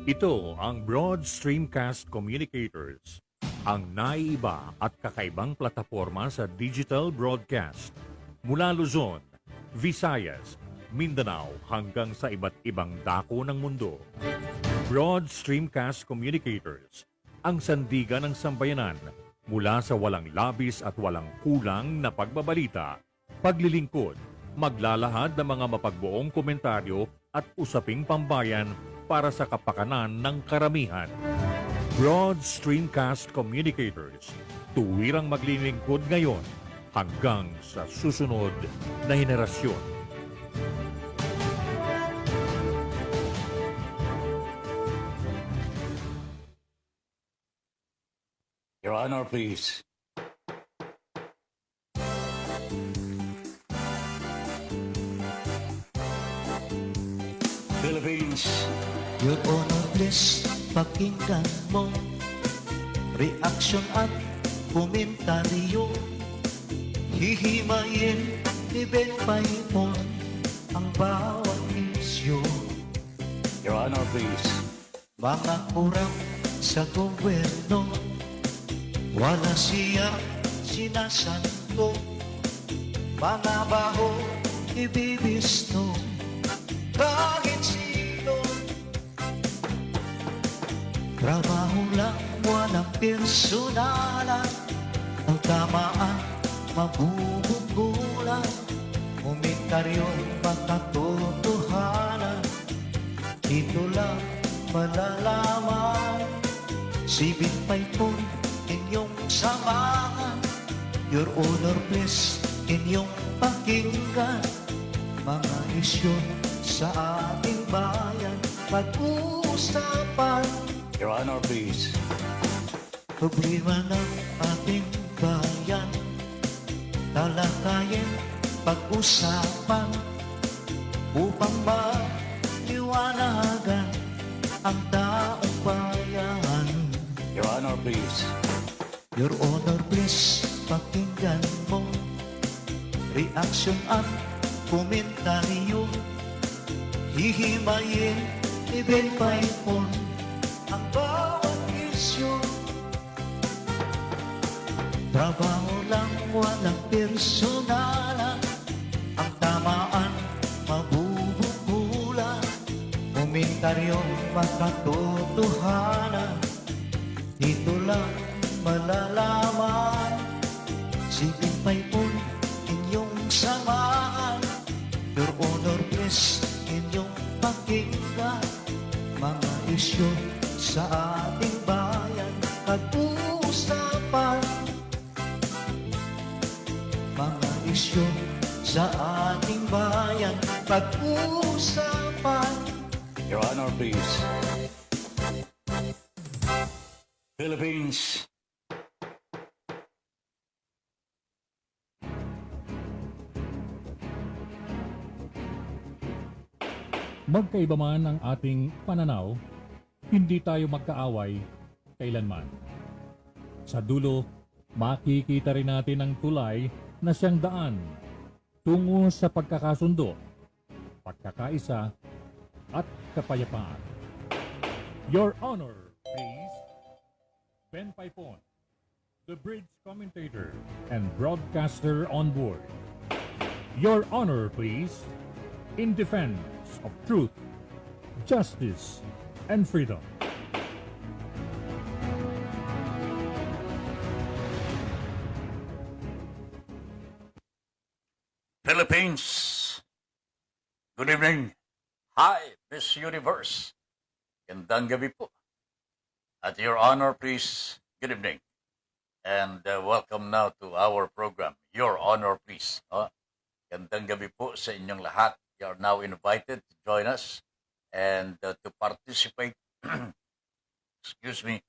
Ito ang Broad Streamcast Communicators, ang naiiba at kakaibang plataforma sa digital broadcast. Mula Luzon, Visayas, Mindanao hanggang sa iba't ibang dako ng mundo. Broad Streamcast Communicators, ang sandigan ng sambayanan mula sa walang labis at walang kulang na pagbabalita, paglilingkod, maglalahad ng mga mapagbuong komentaryo at usaping pambayan para sa kapakanan ng karamihan. Broad Streamcast Communicators, tuwirang maglilingkod ngayon hanggang sa susunod na henerasyon. Your Honor, please. Philippines. Your Honor, please, pakinggan mo reaksyon at komentaryo. Hihimayin ni Ben Paipon ang bawat isyu. Your Honor, please. Mga kurang sa gobyerno, wala siya sinasanto. Mga baho ibibisto kahit sino. Trabaho lang, walang personalan. Ang tamaan, mabubugulan. Komentaryo'y makatotohanan. Dito lang malalaman. Si Binpay po, inyong samahan. Your Honor, please, inyong pakinggan. Mga isyu sa ating bayan, pag-uusapan. Your Honor, please. Problema ng ating bayan, talakayin, pag-usapan, upang maliwanagan ang taong bayan. Your Honor, please. Your Honor, please, pakinggan mo reaksyon at komentaryo. Hihimayin ni Ben Paipon ang bawat isyu. Trabaho lang, walang personalan. Ang tamaan, mabubugulan. Komentaryo, makatotohanan. Dito lang malalaman. Si Ben Paipon, inyong samahan. Your Honor, please, inyong pakinggan. Mga isyu sa ating bayan, pag-uusapan. Mga isyu sa ating bayan, pag-uusapan. Your Honor, please. Philippines. Magkaiba man ang ating pananaw, hindi tayo magkaaway kailanman. Sa dulo, makikita rin natin ang tulay na siyang daan tungo sa pagkakasundo, pagkakaisa, at kapayapaan. Your Honor, please. Ben Paipon, the bridge commentator and broadcaster on board. Your Honor, please. In defense of truth, justice, and freedom. Philippines. Good evening. Hi, Miss Universe. Gandang gabi po. At Your Honor, please, good evening. And welcome now to our program, Your Honor, please. Gandang gabi po sa inyong lahat. You are now invited to join us and to participate, excuse me,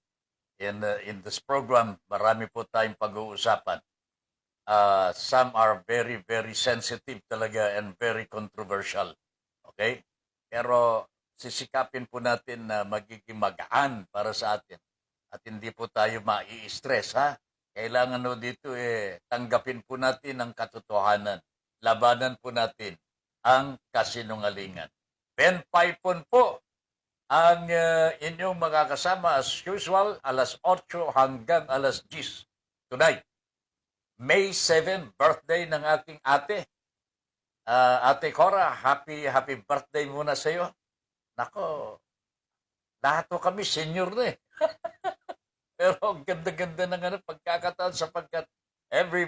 in this program. Marami po tayong pag-uusapan. Some are very, very sensitive talaga and very controversial. Okay? Pero sisikapin po natin na magiging magaan para sa atin. At hindi po tayo mai-stress, ha? Kailangan no dito tanggapin po natin ang katotohanan. Labanan po natin ang kasinungalingan. Ben Paipon po ang inyong makakasama as usual, alas 8 hanggang alas 10 tonight. May 7, birthday ng aking ate. Ate Cora, happy birthday muna sa iyo. Nako, lahat po kami senior na eh. Pero ang ganda-ganda ng pagkakataon sapagkat every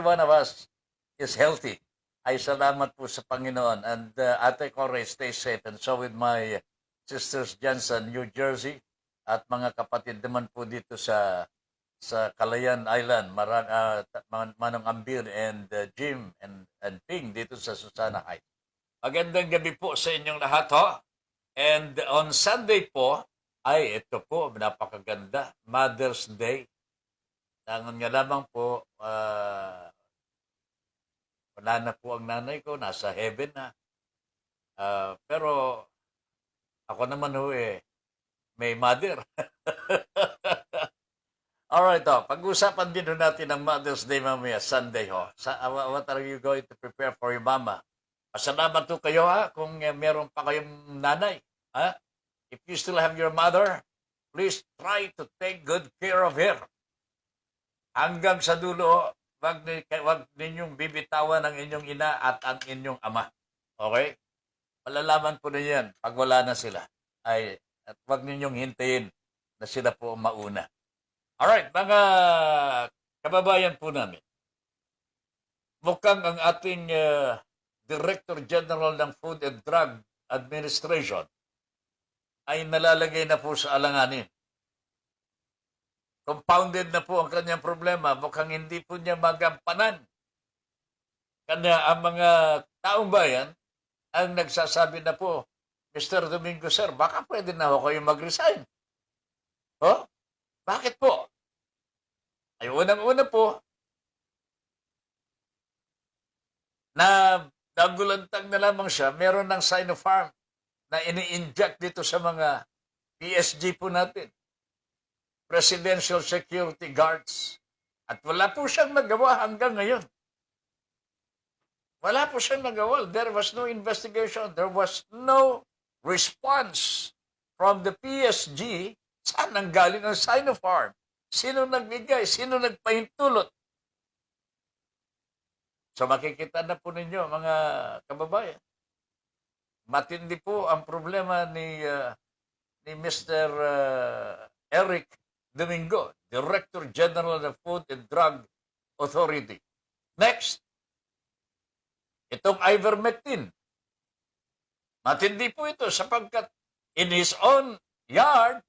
one of us is healthy. Ay salamat po sa Panginoon. And Ate Cora, stay safe. And so with my sisters dyan sa New Jersey at mga kapatid naman po dito sa Calayan Island, Manong Ambir and Jim and Ping dito sa Susana Heights. Magandang gabi po sa inyong lahat ho. And on Sunday po, ay ito po, napakaganda, Mother's Day. Tangan nga lamang po, wala na po ang nanay ko, nasa heaven na. Pero ako naman ho may mother. Alright, pag-usapan din ho natin ang Mother's Day mamaya, Sunday ho. What are you going to prepare for your mama? Pasalamat po kayo kung meron pa kayong nanay. If you still have your mother, please try to take good care of her. Hanggang sa dulo, wag ninyong bibitawan ang inyong ina at ang inyong ama. Okay? Malalaman po na yan pag wala na sila. At wag ninyong hintayin na sila po mauna. Alright, mga kababayan po namin. Mukhang ang ating Director General ng Food and Drug Administration ay nalalagay na po sa alanganin. Compounded na po ang kanyang problema. Mukhang hindi po niya magampanan. Kanya ang mga taong bayan ang nagsasabi na po, Mr. Domingo, sir, baka pwede na ako kayo mag-resign. Bakit po? Ay unang-una po, na nagulantang na lamang siya, meron ng Sinopharm na ini-inject dito sa mga PSG po natin. Presidential Security Guards. At wala po siyang nagawa hanggang ngayon. Wala po siyang nagawa. There was no investigation. There was no response from the PSG. Saan nanggaling ang Sinopharm? Sino nagbigay? Sino nagpahintulot? So makikita na po ninyo, mga kababayan. Matindi po ang problema ni Mr. Eric Domingo, Director General of Food and Drug Authority. Next, itong ivermectin. Matindi po ito sapagkat in his own yard,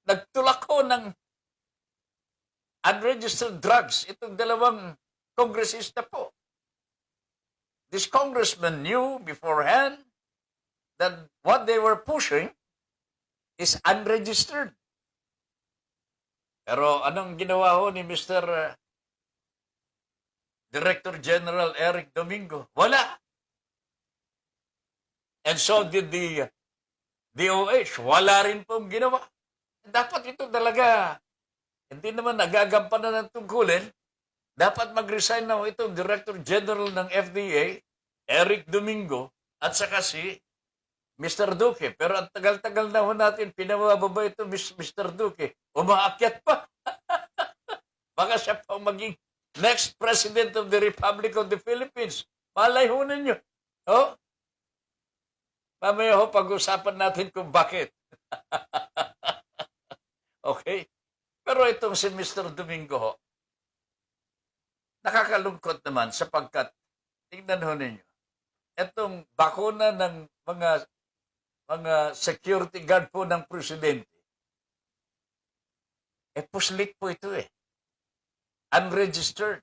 nagtulak ko ng unregistered drugs. Itong dalawang kongresista po. This congressman knew beforehand that what they were pushing is unregistered. Pero anong ginawa ho ni Mr. Director General Eric Domingo? Wala. And so did the DOH. Wala rin pong ginawa. Dapat ito talaga, hindi naman nagagampanan ng tungkulin. Dapat mag-resign na itong Director General ng FDA, Eric Domingo, at saka si Mr. Duque. Pero ang tagal-tagal na ho natin, pinababa ito Mr. Duque. Umaakyat pa. Baka siya pa maging next President of the Republic of the Philippines. Malay ho ninyo. Mamaya ho, pag-usapan natin kung bakit. Okay? Pero itong si Mr. Domingo ho, nakakalungkot naman sapagkat, tingnan ho ninyo, itong bakuna ng mga security guard po ng presidente, puslit po ito unregistered.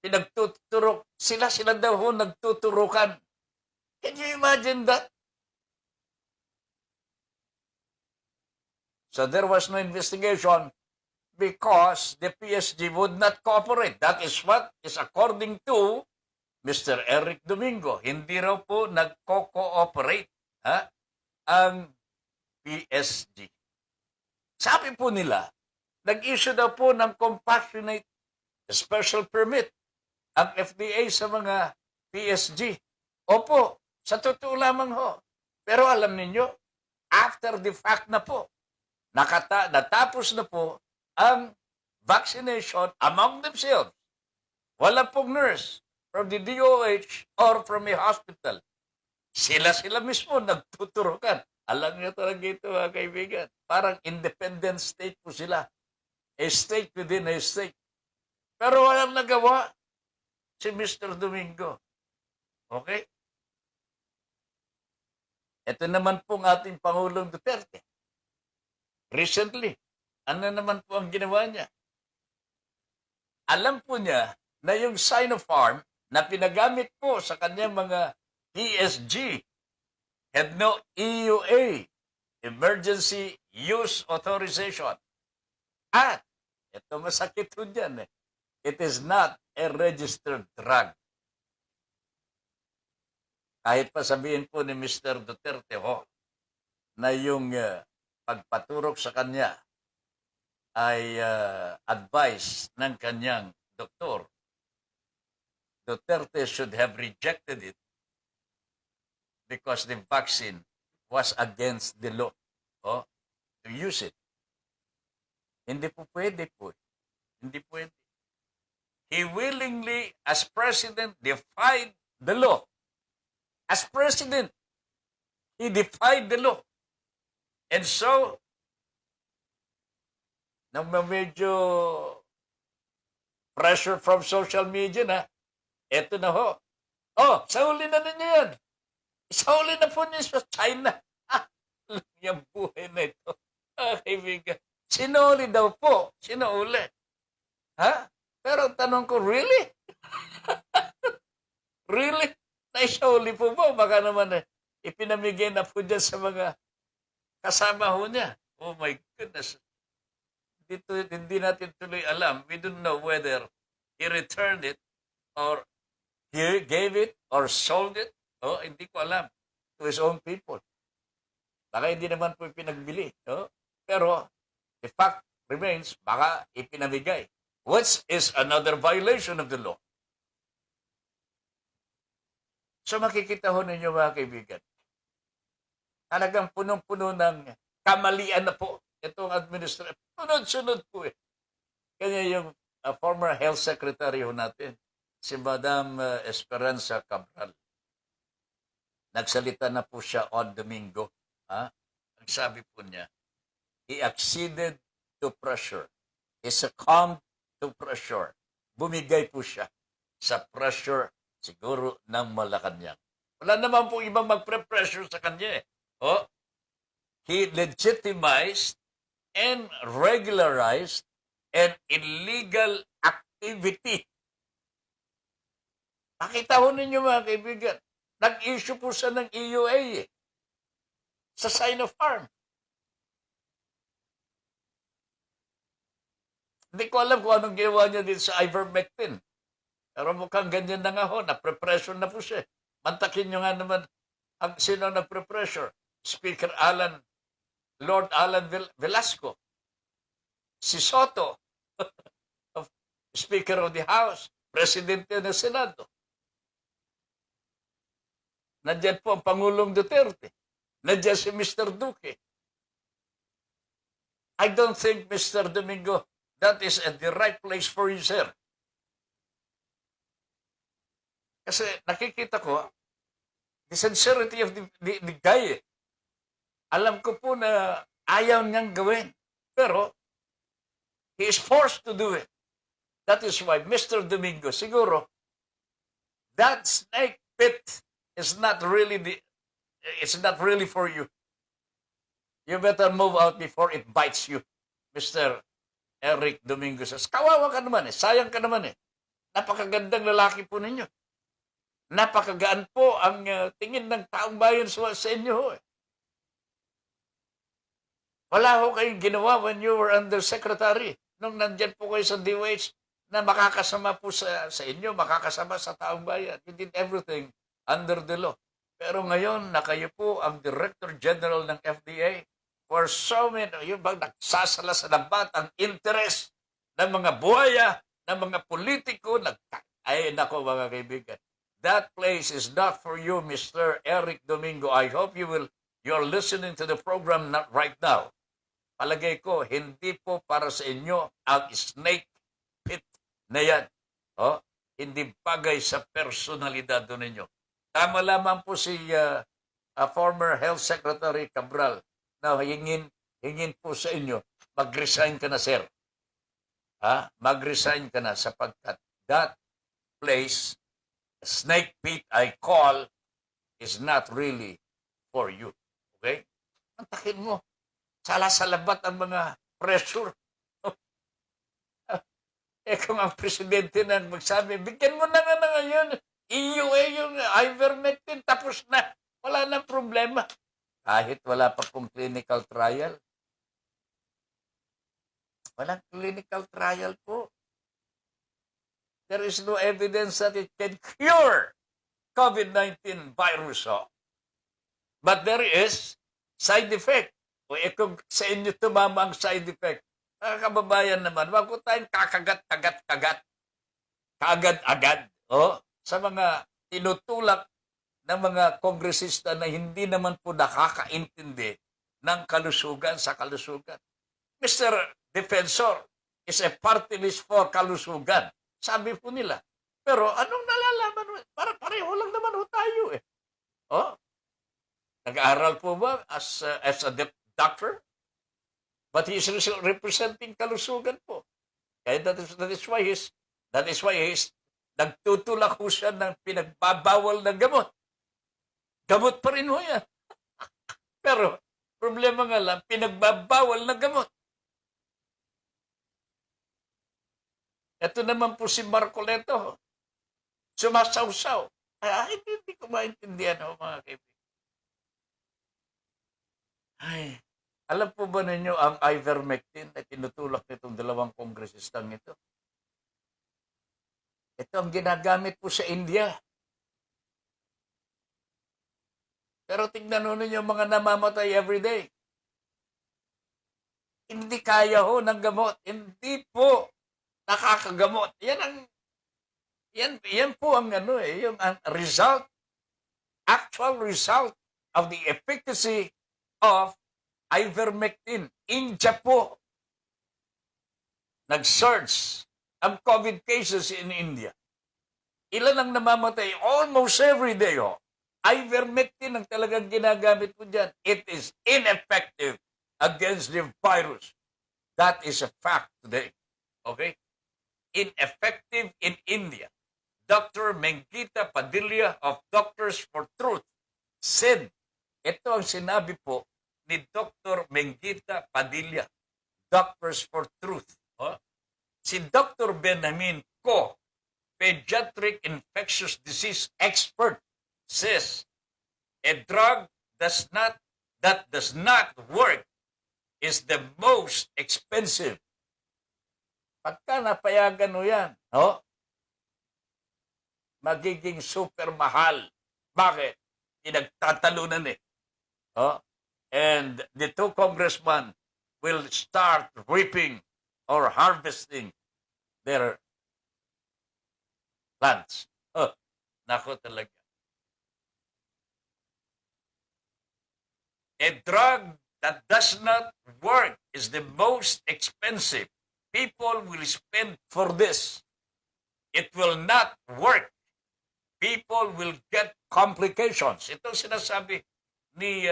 Pinagtuturok, sila daw ho nagtuturukan. Can you imagine that? So there was no investigation because the PSG would not cooperate. That is what is according to Mr. Eric Domingo. Hindi raw po nagko-cooperate ang PSG. Sabi po nila, nag-issue daw po ng compassionate special permit ang FDA sa mga PSG. Opo, sa totoo lamang ho. Pero alam ninyo, after the fact na po, natapos na po ang vaccination among themselves. Wala pong nurse from the DOH or from a hospital. Sila mismo nagtuturukan. Alam niyo talaga ito, mga kaibigan. Parang independent state po sila. A state within a state. Pero walang nagawa si Mr. Domingo. Okay? Ito naman pong ating Pangulong Duterte. Recently, ano naman po ang ginawa niya? Alam po niya na yung Sinopharm na pinagamit po sa kanyang mga PSG had no EUA, Emergency Use Authorization. At, ito masakit po dyan it is not a registered drug. Kahit pa sabihin po ni Mr. Duterte na yung pagpaturok sa kanya ay advice ng kanyang doktor, Duterte should have rejected it because the vaccine was against the law to use it. Hindi po pwede po. Hindi pwede. He willingly, as president, defied the law. As president, he defied the law. And so, nang medyo pressure from social media na, eto na ho. Oh, sauli na ninyo yan. Sauli na po niyo sa China. Yung buhay na ito. Kaibigan. Sinuli daw po. Sinuli. Ha? Pero tanong ko, really? Really? Naisauli po ba? Baka naman ipinamigay na po dyan sa mga kasama ho niya. Oh my goodness. Hindi natin tuloy alam. We don't know whether he returned it or he gave it or sold it. Oh, hindi ko alam. To his own people. Baka hindi naman po ipinagbili. Oh? Pero the fact remains, baka ipinamigay. Which is another violation of the law. So makikita ho ninyo mga kaibigan, talagang punong-puno ng kamalian na po itong administration. Sunod-sunod po Kanya yung former health secretary ho natin, si Madam Esperanza Cabral. Nagsalita na po siya on Domingo. Ang sabi po niya, he acceded to pressure. He succumbed to pressure. Bumigay po siya sa pressure siguro ng Malacanang. Wala naman po ibang magpre-pressure sa kanya. He legitimized and regularized an illegal activity. Pakita ho ninyo mga kaibigan, nag-issue po siya ng EUA sa Sinopharm. Hindi ko alam kung anong ginawa niya din sa ivermectin. Pero mukhang ganyan na nga ho, na-pressure na po siya. Mantakin nyo nga naman ang sino na-pressure. Speaker Lord Alan Velasco. Si Soto, Speaker of the House, Presidente ng Senado. Nandiyan po ang Pangulong Duterte. Nandiyan si Mr. Duque. I don't think, Mr. Domingo, that is at the right place for you, sir. Kasi nakikita ko, the sincerity of the guy. Alam ko po na ayaw niyang gawin. Pero, he is forced to do it. That is why, Mr. Domingo, siguro, that snake pit is not really it's not really for you. You better move out before it bites you, Mr. Eric Domingo says. Kawawa ka naman sayang ka naman Napakagandang lalaki po ninyo. Napakagaan po ang tingin ng taong bayan sa inyo. Wala ho kayong ginawa when you were undersecretary. Nung nandyan po kayo sa DOH na makakasama po sa inyo, makakasama sa taong bayan. You did everything under the law. Pero ngayon, na kayo po ang Director General ng FDA for so many, yung bang nagsasala sa labat ang interest ng mga buhaya, ng mga politiko, ay nako mga kaibigan. that place is not for you, Mr. Eric Domingo. I hope you're listening to the program not right now. Palagay ko, hindi po para sa inyo ang snake pit na yan. Oh, hindi bagay sa personalidad ninyo. Tama lamang po si former Health Secretary Cabral na hingin po sa inyo, mag-resign ka na, sir. Mag-resign ka na sapagkat that place, snake pit I call, is not really for you. Okay? Antakin mo. Sala-salabat ang mga pressure. Kung ang presidente nang magsabi, bigyan mo na nga na ngayon, EUA yung ivermectin, tapos na. Wala nang problema. Kahit wala pa pong clinical trial. Walang clinical trial po. There is no evidence that it can cure COVID-19 virus. But there is side effect. O kung sa inyo tumama ang side effect, mga kababayan naman, wag ko tayong kakagat-kagat-kagat. Kaagad-agad. Sa mga tinutulak ng mga kongresista na hindi naman po nakakaintindi ng kalusugan sa kalusugan. Mr. Defensor is a party list for kalusugan. Sabi po nila. Pero anong nalalaman? Para pareho lang naman tayo eh. Nag-aaral po ba as a doctor? But he is representing kalusugan po. Kaya that is why he's nagtutulak ho siya ng pinagbabawal ng gamot. Gamot pa rin ho yan. Pero problema nga lang, pinagbabawal ng gamot. Ito naman po si Marcoleto. Sumasawsaw. Hindi ko maintindihan mga kaibigan. Ay, alam po ba ninyo ang ivermectin na tinutulak nitong dalawang kongresistang ito? Ito ang ginagamit po sa India. Pero tingnan ho ninyo mga namamatay everyday. Hindi kaya ho ng gamot. Hindi po nakakagamot. Yan po ang yung ang result, actual result of the efficacy of ivermectin. India po, nag-surge ang COVID cases in India. Ilan ang namamatay? Almost every day. Ivermectin ang talagang ginagamit po dyan. It is ineffective against the virus. That is a fact today. Okay? Ineffective in India. Dr. Mengita Padilla of Doctors for Truth said, ito ang sinabi po ni Dr. Mengita Padilla, Doctors for Truth. Si Dr. Benjamin Ko, pediatric infectious disease expert, says a drug that does not work is the most expensive. Pagka napayagan mo yan, magiging super mahal. Bakit? Pinagtatalunan eh. And the two congressmen will start reaping or harvesting their lands. Nako talaga. A drug that does not work is the most expensive. People will spend for this. It will not work. People will get complications. Ito sinasabi ni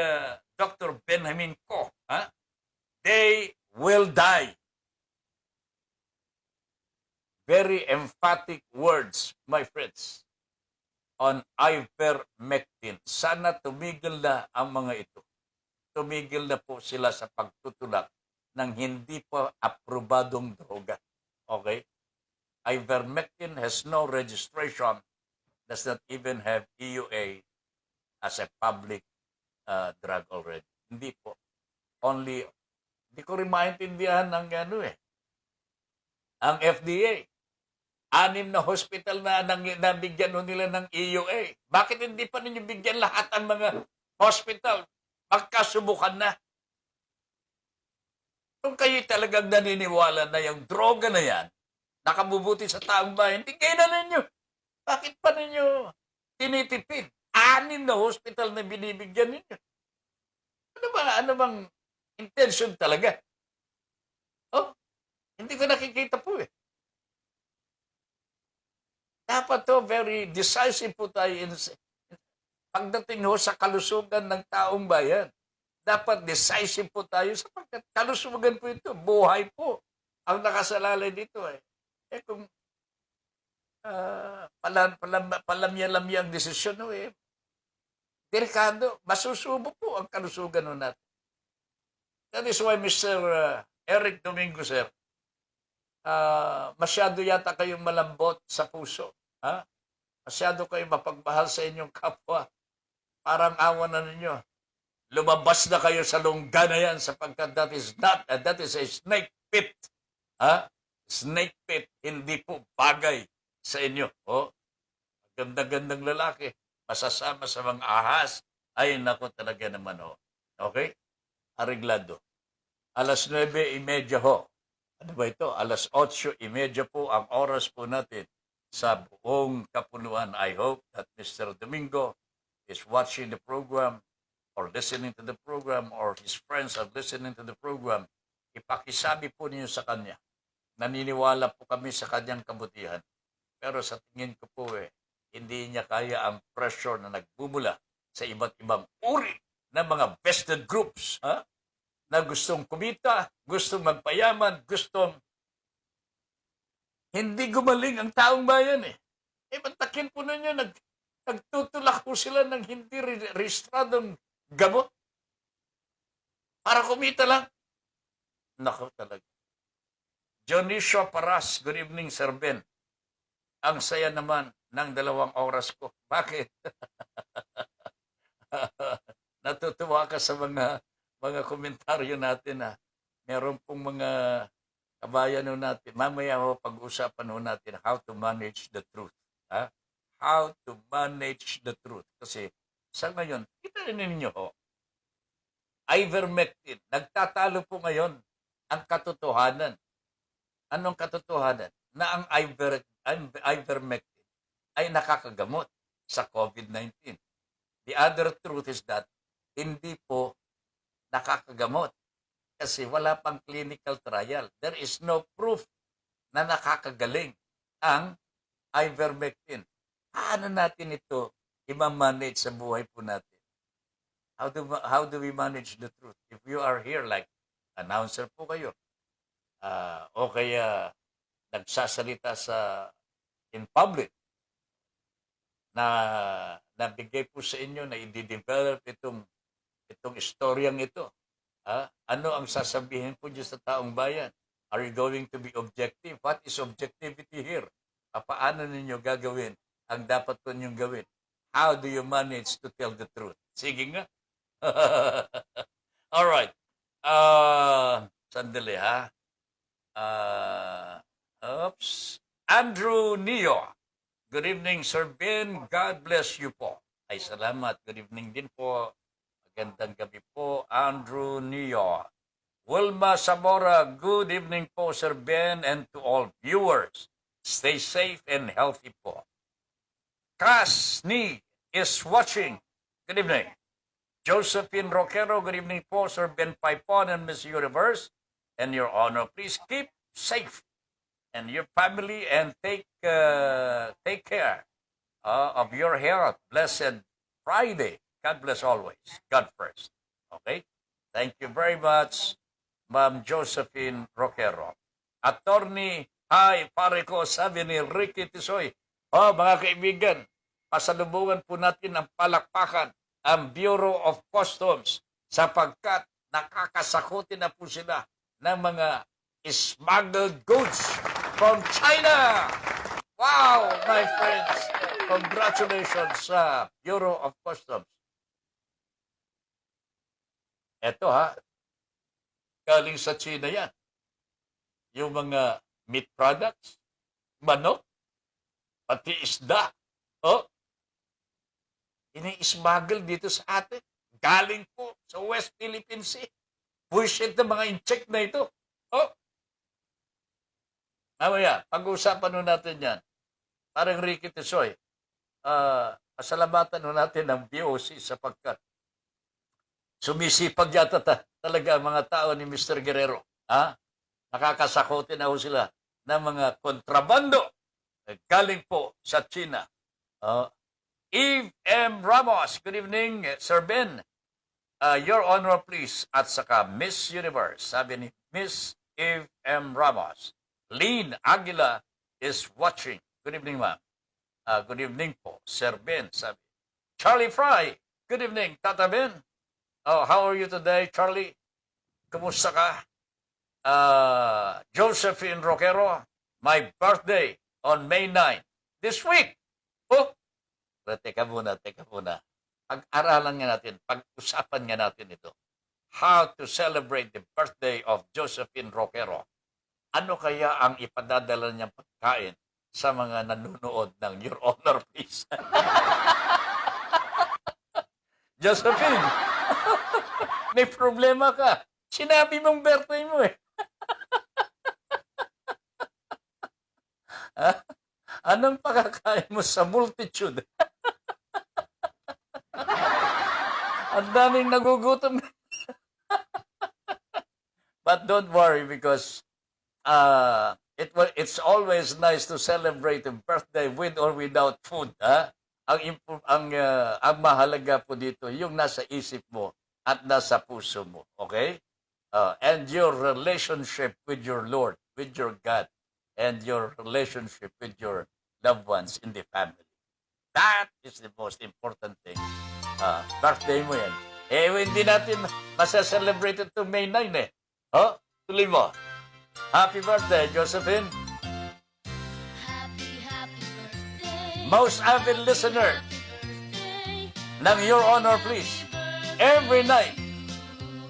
Dr. Benjamin Ko. They will die. Very emphatic words, my friends, on ivermectin. Sana tumigil na ang mga ito. Tumigil na po sila sa pagtutulak ng hindi pa aprobadong droga. Okay? Ivermectin has no registration, does not even have EUA as a public drug already. Hindi po. Hindi ko rin maintindihan ng ang FDA. 6 na hospital na nabigyan nila ng EUA. Bakit hindi pa ninyo bigyan lahat ang mga hospital? Magkasubukan na. Kung kayo talagang naniniwala na yung droga na yan, nakabubuti sa taong bayan, hindi kayo na ninyo. Bakit pa ninyo tinitipid. 6 na hospital na binibigyan ninyo. Ano bang intention talaga? Oh, hindi ko nakikita po eh. Dapat to very decisive po tayo pagdating ho sa kalusugan ng taong bayan. Dapat decisive po tayo sapagkat kalusugan po ito, buhay po ang nakasalalay dito eh. Eh kung palamya-lamya ang desisyon ho eh, delikado, masusubo po ang kalusugan ho natin. That is why Mr. Eric Domingo, sir, masyado yata kayong malambot sa puso. Ha? Masyado kayong mapagmahal sa inyong kapwa. Parang awa na ninyo. Lumabas na kayo sa lungga na yan sapagkat that is a snake pit. Ha? Snake pit, hindi po bagay sa inyo. Oh, ganda-gandang lalaki, masasama sa mga ahas. Ay, nako talaga naman ho. Okay? Areglado. 9:30 ho. Ano ba ito? 8:30 po ang oras po natin sa buong kapuluan. I hope that Mr. Domingo is watching the program or listening to the program or his friends are listening to the program. Ipakisabi po niyo sa kanya. Naniniwala po kami sa kanyang kabutihan. Pero sa tingin ko po hindi niya kaya ang pressure na nagbubula sa iba't ibang uri ng mga vested groups. Ha? Na gustong kumita, gustong magpayaman, gustong hindi gumaling ang taong bayan eh. Mantakin po ninyo, nagtutulak po sila ng hindi rehistradong gamot para kumita lang. Nako talaga. Dionisio Paras, good evening, Sir Ben. Ang saya naman ng 2 oras ko. Bakit? Natutuwa ka sa mga komentaryo natin na meron pong mga kabayan natin. Mamaya ho, pag-usapan ho natin how to manage the truth. Ha? How to manage the truth. Kasi sa ngayon, kita rin ninyo ho, ivermectin. Nagtatalo po ngayon ang katotohanan. Anong katotohanan? Na ang ivermectin ay nakakagamot sa COVID-19. The other truth is that hindi po nakakagamot kasi wala pang clinical trial. There is no proof na nakakagaling ang ivermectin. Paano natin ito i-manage sa buhay po natin? How do we manage the truth? If you are here like announcer po kayo, o kaya nagsasalita in public na nabigay po sa inyo na i-develop itong istoryang ito. Ano ang sasabihin po dyan sa taong bayan? Are you going to be objective? What is objectivity here? Paano ninyo gagawin ang dapat po ninyong gawin? How do you manage to tell the truth? Sige nga. Alright. Sandali ha. Andrew Neo. Good evening, Sir Ben. God bless you po. Ay, salamat. Good evening din po. Magandang gabi po, Andrew Neo. Wilma Zamora, good evening po, Sir Ben, and to all viewers. Stay safe and healthy po. Cass Ni is watching. Good evening. Josephine Roquero, good evening po, Sir Ben Paipon and Miss Universe. And Your Honor, please keep safe and your family and take care of your health. Blessed Friday. God bless always. God first. Okay? Thank you very much, Ma'am Josephine Roquero. Attorney, hi, pare ko, sabi ni Ricky Tisoy. Mga kaibigan, pasalubungan po natin ang palakpakan ang Bureau of Customs sapagkat nakakasakutin na po sila ng mga smuggled goods from China. Wow, my friends. Congratulations sa Bureau of Customs. Eto galing sa China yan. Yung mga meat products, manok, pati isda. Ini-smuggle dito sa atin. Galing po sa West Philippine Sea. Bullshit na mga incheck na ito. Mamaya, pag-uusapan natin yan. Parang Ricky Tisoy. pasalamatan ho natin ang BOC sapagkat sumisipag yata talaga ang mga tao ni Mr. Guerrero. Ha? Nakakasakotin na ho sila ng mga kontrabando galing po sa China. Eve M. Ramos, good evening, Sir Ben. Your Honor, please. At saka Miss Universe, sabi ni Miss Eve M. Ramos. Lynn Aguila is watching. Good evening, ma'am. Good evening po, Sir Ben, sabi. Charlie Fry, good evening, Tata Ben. How are you today, Charlie? Kumusta ka? Josephine Roquero, my birthday on May 9. This week. Pero teka muna. Pag-aralan nga natin, pag-usapan nga natin ito. How to celebrate the birthday of Josephine Roquero. Ano kaya ang ipadadala niyang pagkain sa mga nanonood ng Your Honor, please? Josephine, may problema ka. Sinabi mong birthday mo eh. Anong pakakain mo sa multitude? Ang daming nagugutom. But don't worry because it's always nice to celebrate a birthday with or without food. Ang mahalaga po dito, yung nasa isip mo at nasa puso mo. Okay? And your relationship with your Lord, with your God, and your relationship with your loved ones in the family. That is the most important thing. Birthday mo yan. Hindi natin masaselebrate ito May 9 eh. Tuloy mo. Happy birthday, Josephine. Happy birthday. Most avid listener ng Your Honor, please. Every night,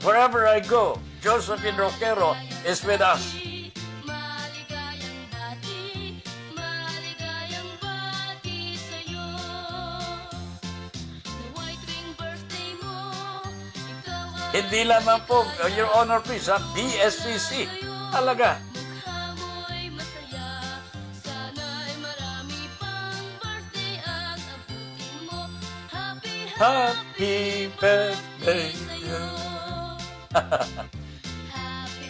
wherever I go, Josephine Roquero is with us. Maligayang bati sa'yo. The white wing birthday mo, ikaw ay Hindi lamang po, Your Honor, please, BSCC. Talaga. mukha mo'y masaya. Sana'y marami pang birthday ang abutin mo. Happy birthday to you. Happy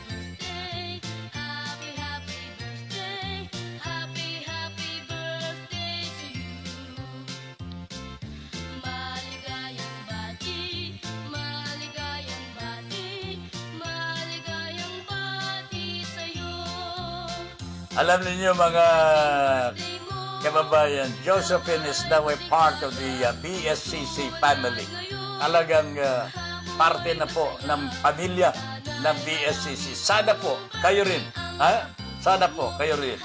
birthday. Happy birthday. Happy birthday to you. Maligayang bati. Maligayang bati. Maligayang bati sa'yo. Alam niyo mga Birthday mo. kababayan, Josephine is now a part of the BSCC family. Talagang parte na po ng pamilya ng BSCC. Sana po kayo rin. Sana po kayo rin.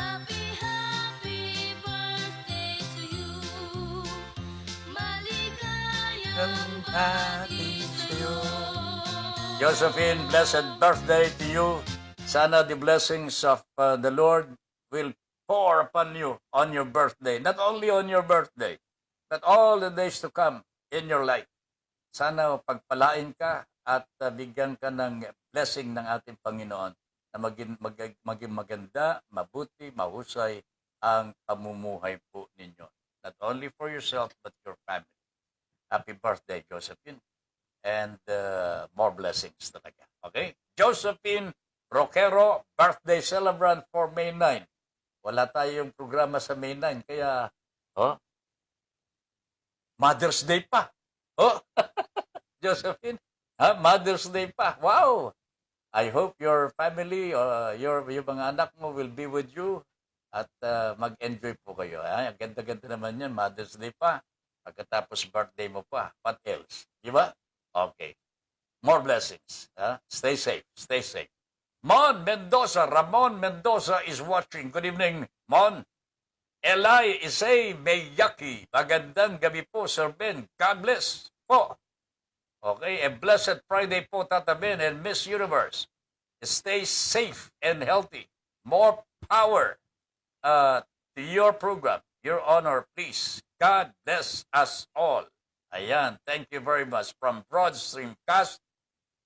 Happy birthday to you. Maligayang bati sa'yo. Josephine, blessed birthday to you. Sana the blessings of the Lord will pour upon you on your birthday. Not only on your birthday, but all the days to come in your life. Sana pagpalain ka at bigyan ka ng blessing ng ating Panginoon na maging maganda, mabuti, mahusay ang pamumuhay po ninyo. Not only for yourself, but your family. Happy birthday, Josephine. And more blessings talaga. Okay? Josephine Roquero, birthday celebrant for May 9. Wala tayong programa sa May 9, kaya, Mother's Day pa. Josephine, Mother's Day pa. Wow! I hope your family, yung mga anak mo will be with you at mag-enjoy po kayo. Ganda-ganda naman yan, Mother's Day pa. Pagkatapos birthday mo pa. What else? Di ba? Okay. More blessings. Stay safe. Stay safe. Mon Mendoza, Ramon Mendoza is watching. Good evening, Mon. Eli Isay Meyaki. Magandang gabi po, Sir Ben. God bless po. Okay, a blessed Friday po, Tata Ben and Miss Universe. Stay safe and healthy. More power to your program. Your Honor, please. God bless us all. Ayan, thank you very much. From Broadstream Cast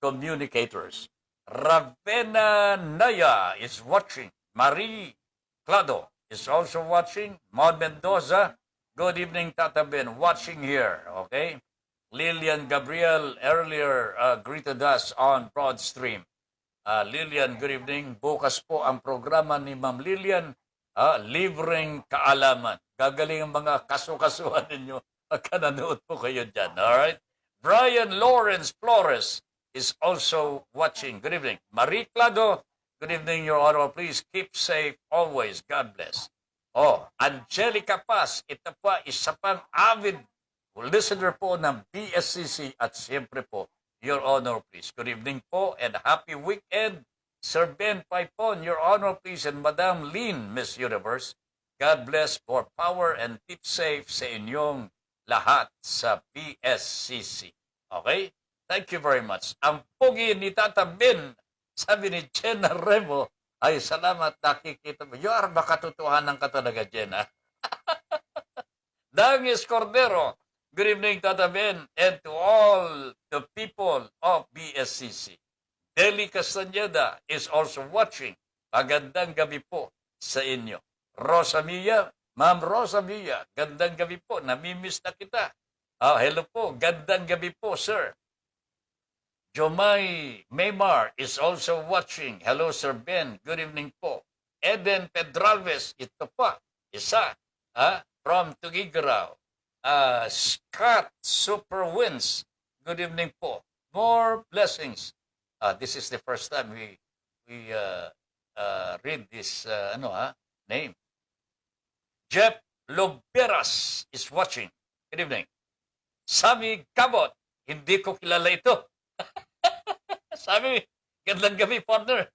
Communicators. Ravena Naya is watching. Marie Clado is also watching. Maud Mendoza, Good evening, Tata Ben. Watching here, okay? Lillian Gabriel earlier greeted us on broad stream. Lillian, good evening. Bukas po ang programa ni Ma'am Lillian, libreng kaalaman. Gagaling ang mga kaso-kasuhan ninyo. Pagka nanood po kayo dyan, alright? Brian Lawrence Flores is also watching. Good evening. Marie Clado, good evening, Your Honor. Please keep safe always. God bless. Oh, Angelica Paz, ito pa, isa pang avid listener po ng BSCC at siyempre po, Your Honor, please. Good evening po and happy weekend. Sir Ben Paipon, Your Honor, please, and Madam Lynn, Miss Universe. God bless for power and keep safe sa inyong lahat sa BSCC. Okay? Thank you very much. Ang pugi ni Tata Ben, sabi ni Jenna Remo, ay, salamat, nakikita mo. You are makatotohanan ka talaga, Jenna. Dangis Cordero, good evening, Tata Ben, and to all the people of BSCC. Deli Castañeda is also watching. Magandang gabi po sa inyo. Rosa Mia, Ma'am Rosa Mia, gandang gabi po. Namimiss na kita. Hello po, gandang gabi po, sir. Jomay Maymar is also watching. Hello, Sir Ben. Good evening po. Eden Pedralves, ito pa, isa, from Tugigaraw. Scott Superwins, good evening po. More blessings. This is the first time we read this name. Jeff Loberas is watching. Good evening. Sammy Cabot, hindi ko kilala ito. Sabi, gandang gabi, partner.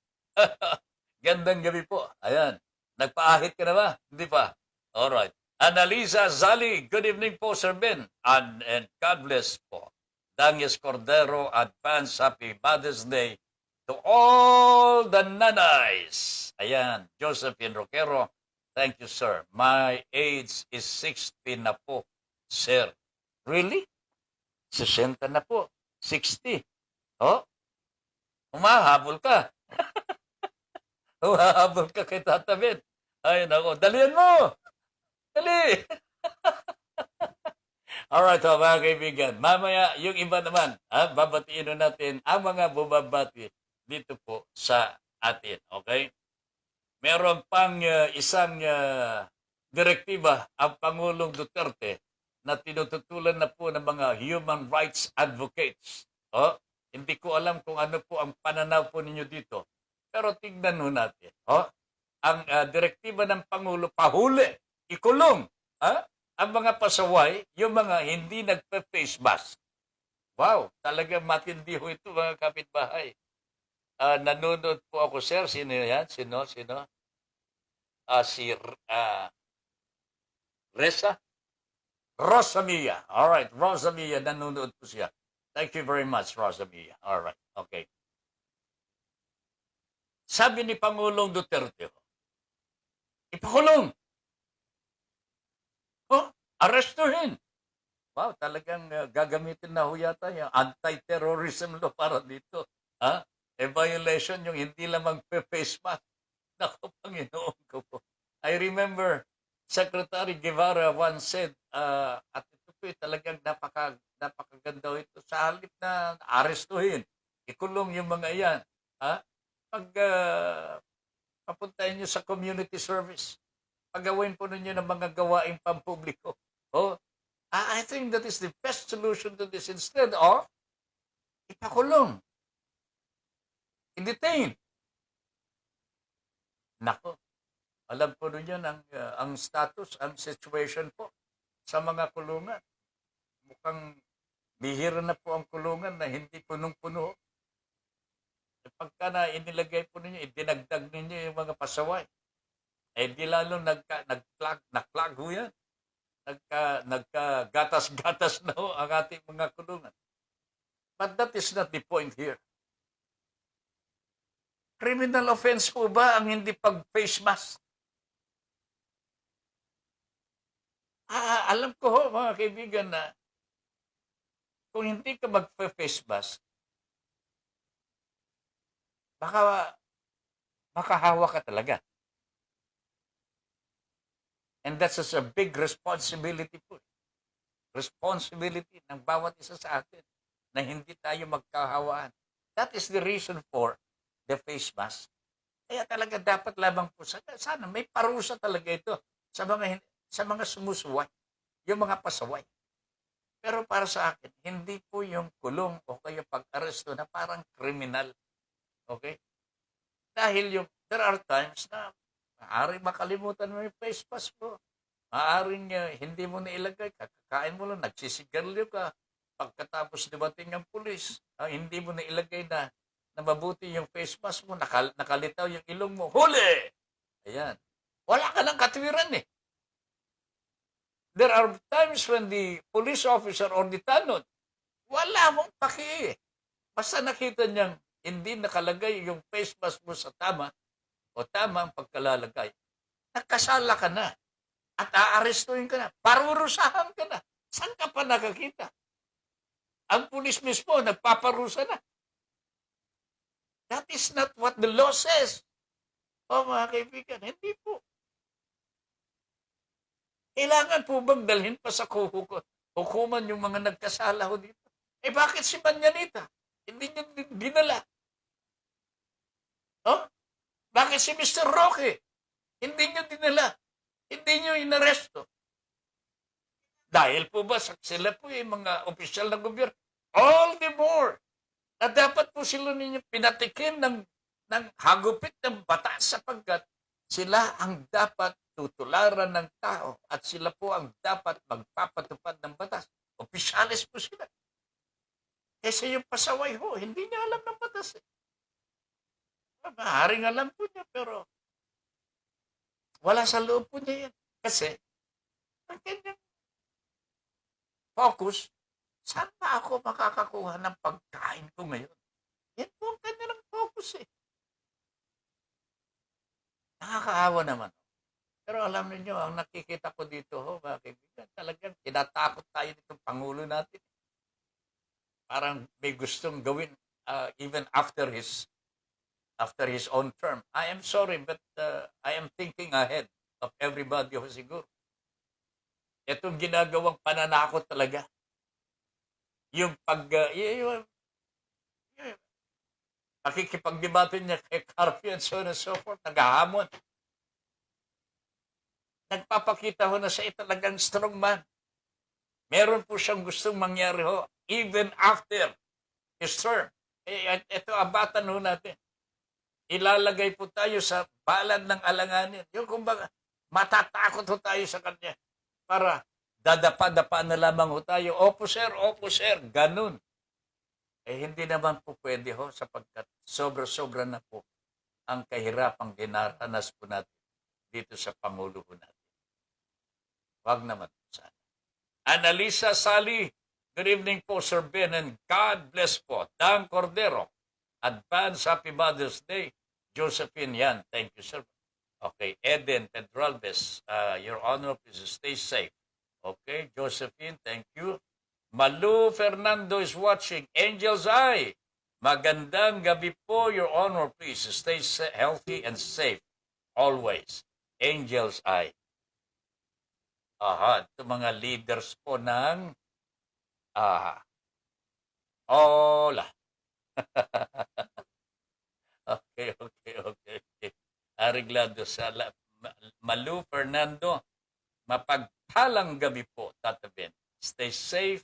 Gandang gabi po. Ayan. Nagpaahit ka na ba? Hindi pa. Alright. Annalisa Zali, good evening po, Sir Ben. And God bless po. Dangis Cordero, advance happy Mother's Day to all the nanays. Ayan. Josephine Roquero, thank you, sir. My age is 60 na po, sir. Really? 60 na po. 60. Oh? Humahabol ka. Humahabol ka kay Tata Ben. Ay, nako. Dalihan mo! Dali! Alright, mga kaibigan. Mamaya, yung iba naman, babatiin natin ang mga bumabati dito po sa atin. Okay? Meron pang isang direktiba ang Pangulong Duterte na tinututulan na po ng mga human rights advocates. Hindi ko alam kung ano po ang pananaw po ninyo dito. Pero tignan ho natin. Ang direktiba ng Pangulo, pahuli, ikulong. Ang mga pasaway, yung mga hindi nagpe-face mask. Wow, talagang matindi ho ito mga kapitbahay. Nanonood po ako, sir. Sino yan? Sino? Si Reza? Rosamia. All right, Rosamia, nanonood po siya. Thank you very much, Rosamia. All right, okay. Sabi ni Pangulong Duterte, ipakulong. Arestuhin. Wow, talagang gagamitin na ho yata yung anti-terrorism law para dito. Violation yung hindi lamang face mask. Naku, Panginoon ko po. I remember Secretary Guevara once said, at ito po talagang napakaganda ito, sa halip na arestuhin, ikulong yung mga yan. Pag papuntahin nyo sa community service, pagawin po ninyo ng mga gawaing pampubliko. I think that is the best solution to this instead of ipakulong. I-detain. Nako. Alam po ninyo ang status, ang situation po sa mga kulungan. Mukhang bihira na po ang kulungan na hindi punong-puno. Pagka na inilagay po ninyo, idinagdag ninyo yung mga pasaway. Di lalo nag-clog ho yan. Nagka-gatas-gatas na ho ang ating mga kulungan. But that is not the point here. Criminal offense po ba ang hindi pag-face mask? Alam ko ho, mga kaibigan, na kung hindi ka mag-face mask, baka makahawa ka talaga. And that's just a big responsibility po. Responsibility ng bawat isa sa atin na hindi tayo magkahawaan. That is the reason for the face mask. Kaya talaga dapat lamang po sana may parusa talaga ito sa mga sumusuway, yung mga pasaway. Pero para sa akin, hindi po yung kulong o kaya pag-aresto na parang kriminal. Okay? Dahil there are times na maaaring makalimutan mo yung face mask mo. Maaaring hindi mo na ilagay, kakakain mo lang, nagsisigarilyo ka. Pagkatapos dumating ang pulis, hindi mo na ilagay na mabuti yung face mask mo, nakalitaw yung ilong mo, huli! Ayan. Wala ka ng katwiran eh. There are times when the police officer or the tanod, wala mong paki eh. Basta nakita niyang hindi nakalagay yung face mask mo sa tama o tama ang pagkalalagay, nagkasala ka na. At aarestuhin ka na. Parurusahan ka na. Saan ka pa nakakita? Ang pulis mismo, nagpaparusa na. That is not what the law says. O mga kaibigan, hindi po. Kailangan po bang dalhin pa sa hukuman yung mga nagkasala ho dito? Eh bakit si Manyanita? Hindi niyo dinala. Oh? Bakit si Mr. Roque? Hindi niyo dinala. Hindi nyo inaresto. Dahil po ba sila po yung mga opisyal ng gobyerno? All the more na dapat po sila ninyo pinatikim ng hagupit ng batas sapagkat sila ang dapat tutularan ng tao at sila po ang dapat magpapatupad ng batas. Opisyalis po sila. Kasi yung pasaway ho, hindi niya alam ng batas. Maaaring alam po niya pero wala sa loob po niya yan. Kasi, ang kanyang focus, saan ba ako makakakuha ng pagkain ko ngayon? Yan po ang kanyang focus eh. Nakakaawa naman. Pero alam niyo ang nakikita ko dito, mga kaibigan, talagang tinatakot tayo nitong Pangulo natin. Parang may gustong gawin even after his own term. I am sorry, but I am thinking ahead of everybody ho siguro. Itong ginagawang pananakot talaga. Yung pakikipagdebato niya kay Carpio and so on and so forth, naghahamon. Nagpapakita ho na siya talagang strong man. Meron po siyang gustong mangyari ho, even after his term. Ito abatan ho natin. Ilalagay po tayo sa balad ng alanganin. Yung kumbaga, matatakot ho tayo sa kanya. Para dadapa-dapa na lamang ho tayo. Opo sir, ganun. Eh hindi naman po pwede ho sapagkat sobra-sobra na po ang kahirapang dinaranas po natin dito sa Pangulo po natin. Wag naman po sana. Annalisa Sali, good evening po Sir Ben and God bless po. Dan Cordero, advance Happy Mother's Day. Josephine Yan, thank you, sir. Okay, Eden Pedralbes, Your Honor, please stay safe. Okay, Josephine, thank you. Malu Fernando is watching. Angel's Eye, magandang gabi po, Your Honor, please stay healthy and safe. Always. Angel's Eye. Ito mga leaders po ng Ola. Okay. Ariglado sa Malu Fernando, mapagpalang gabi po, Tata Ben. Stay safe,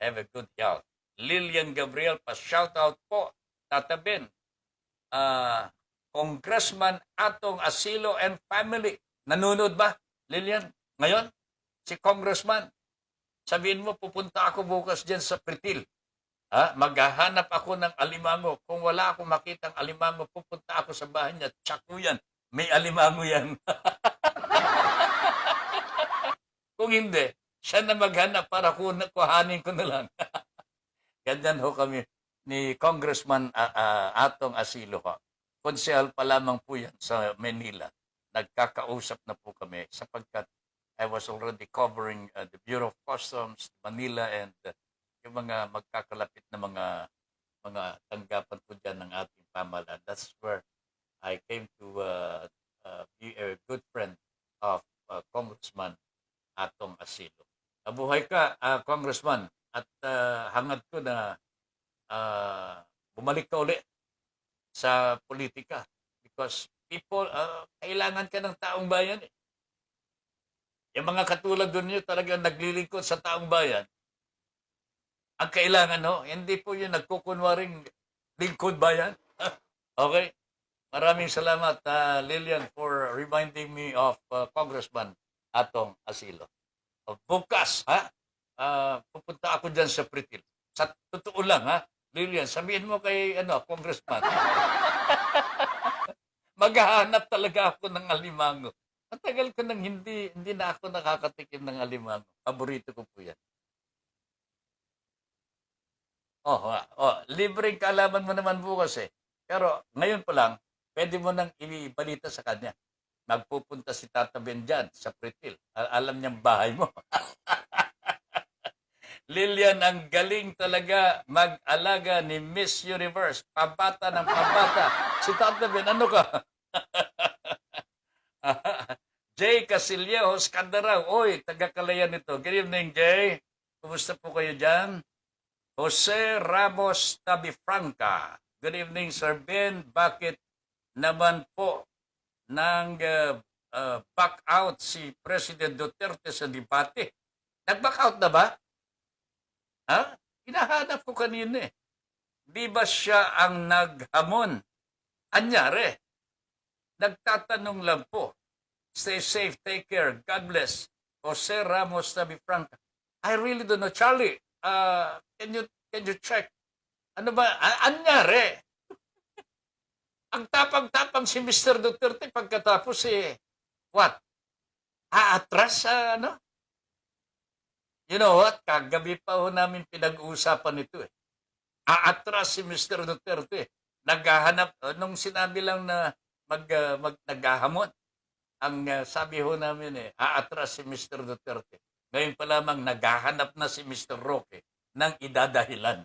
have a good health. Lilian Gabriel, pa-shoutout po, Tata Ben. Congressman Atong Asilo and family. Nanonood ba, Lilian? Ngayon, si Congressman, sabihin mo, pupunta ako bukas dyan sa Pritil. Maghahanap ako ng alimango. Kung wala akong makitang alimango, pupunta ako sa bahay niya. Tsaku yan. May alimango yan. Kung hindi, siya na maghanap para kuhanin ko na lang. Ganyan ho kami ni Congressman Atong Asilo. Konsehal pa lamang po yan sa Manila. Nagkakausap na po kami sapagkat I was already covering the Bureau of Customs, Manila, and yung mga magkakalapit na mga tanggapan po dyan ng ating pamahalaan. That's where I came to be a good friend of Congressman Congressman Atong Asilo. Mabuhay ka, Congressman, at hangad ko na bumalik ka uli sa politika because people, kailangan ka ng taong bayan. Eh. Yung mga katulad doon nyo talagang naglilingkod sa taong bayan, ang kailangan, no, hindi po yung nagkukunwaring lingkod bayan. Okay? Maraming salamat, Lilian, for reminding me of Congressman Atong Asilo. Bukas, pupunta ako dyan sa Pritil. Sa totoo lang, Lilian, sabihin mo kay Congressman, maghahanap talaga ako ng alimango. Matagal ko nang hindi na ako nakakatikim ng alimango. Paborito ko po yan. Libreng kaalaman mo naman bukas eh. Pero ngayon pa lang, pwede mo nang ibalita sa kanya. Magpupunta si Tata Ben dyan sa Pritil. Alam niyang bahay mo. Lilian, ang galing talaga mag-alaga ni Miss Universe. Pabata ng pabata. Si Tata Ben, ano ka? Jay Casillejos, Candaraw. Oy, taga-Kalayan ito. Good evening, Jay. Kumusta po kayo dyan? Jose Ramos Tabifranca. Good evening, Sir Ben. Bakit naman po nang back out si President Duterte sa debate? Nag-back out na ba? Hinahanap ko kanina eh. Di ba siya ang naghamon? Anyari? Nagtatanong lang po. Stay safe, take care, God bless. Jose Ramos Tabifranca. I really don't know. Charlie, can you check? Ano ba? Anyari? Ang tapang-tapang si Mr. Duterte pagkatapos what? Atras sa You know what? Kagabi pa ho namin pinag-uusapan ito eh. Aatras si Mr. Duterte. Naghahanap, nung sinabi lang na naghahamon, ang sabi ho namin aatras si Mr. Duterte. Ngayon pa lamang naghahanap na si Mr. Roque ng idadahilan.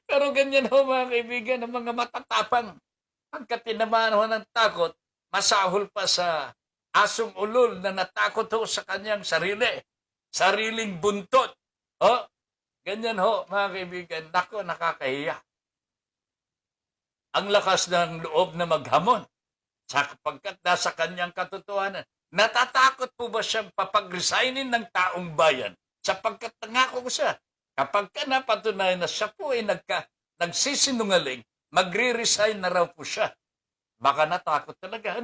Pero ganyan ho mga kaibigan, ng mga matatapang. Pagka tinamaan ho ng takot, masahol pa sa asong ulol na natakot ho sa kanyang sarili. Sariling buntot. Ganyan ho mga kaibigan. Nako, nakakahiya. Ang lakas ng loob na maghamon. Sapagkat nasa kanyang katotohanan. Natatakot po ba siyang papag-resignin ng taong bayan? Sapagkat nangako ko siya. Kapag ka napatunayan na siya po ay nagsisinungaling, magre-resign na raw po siya. Baka natakot talaga,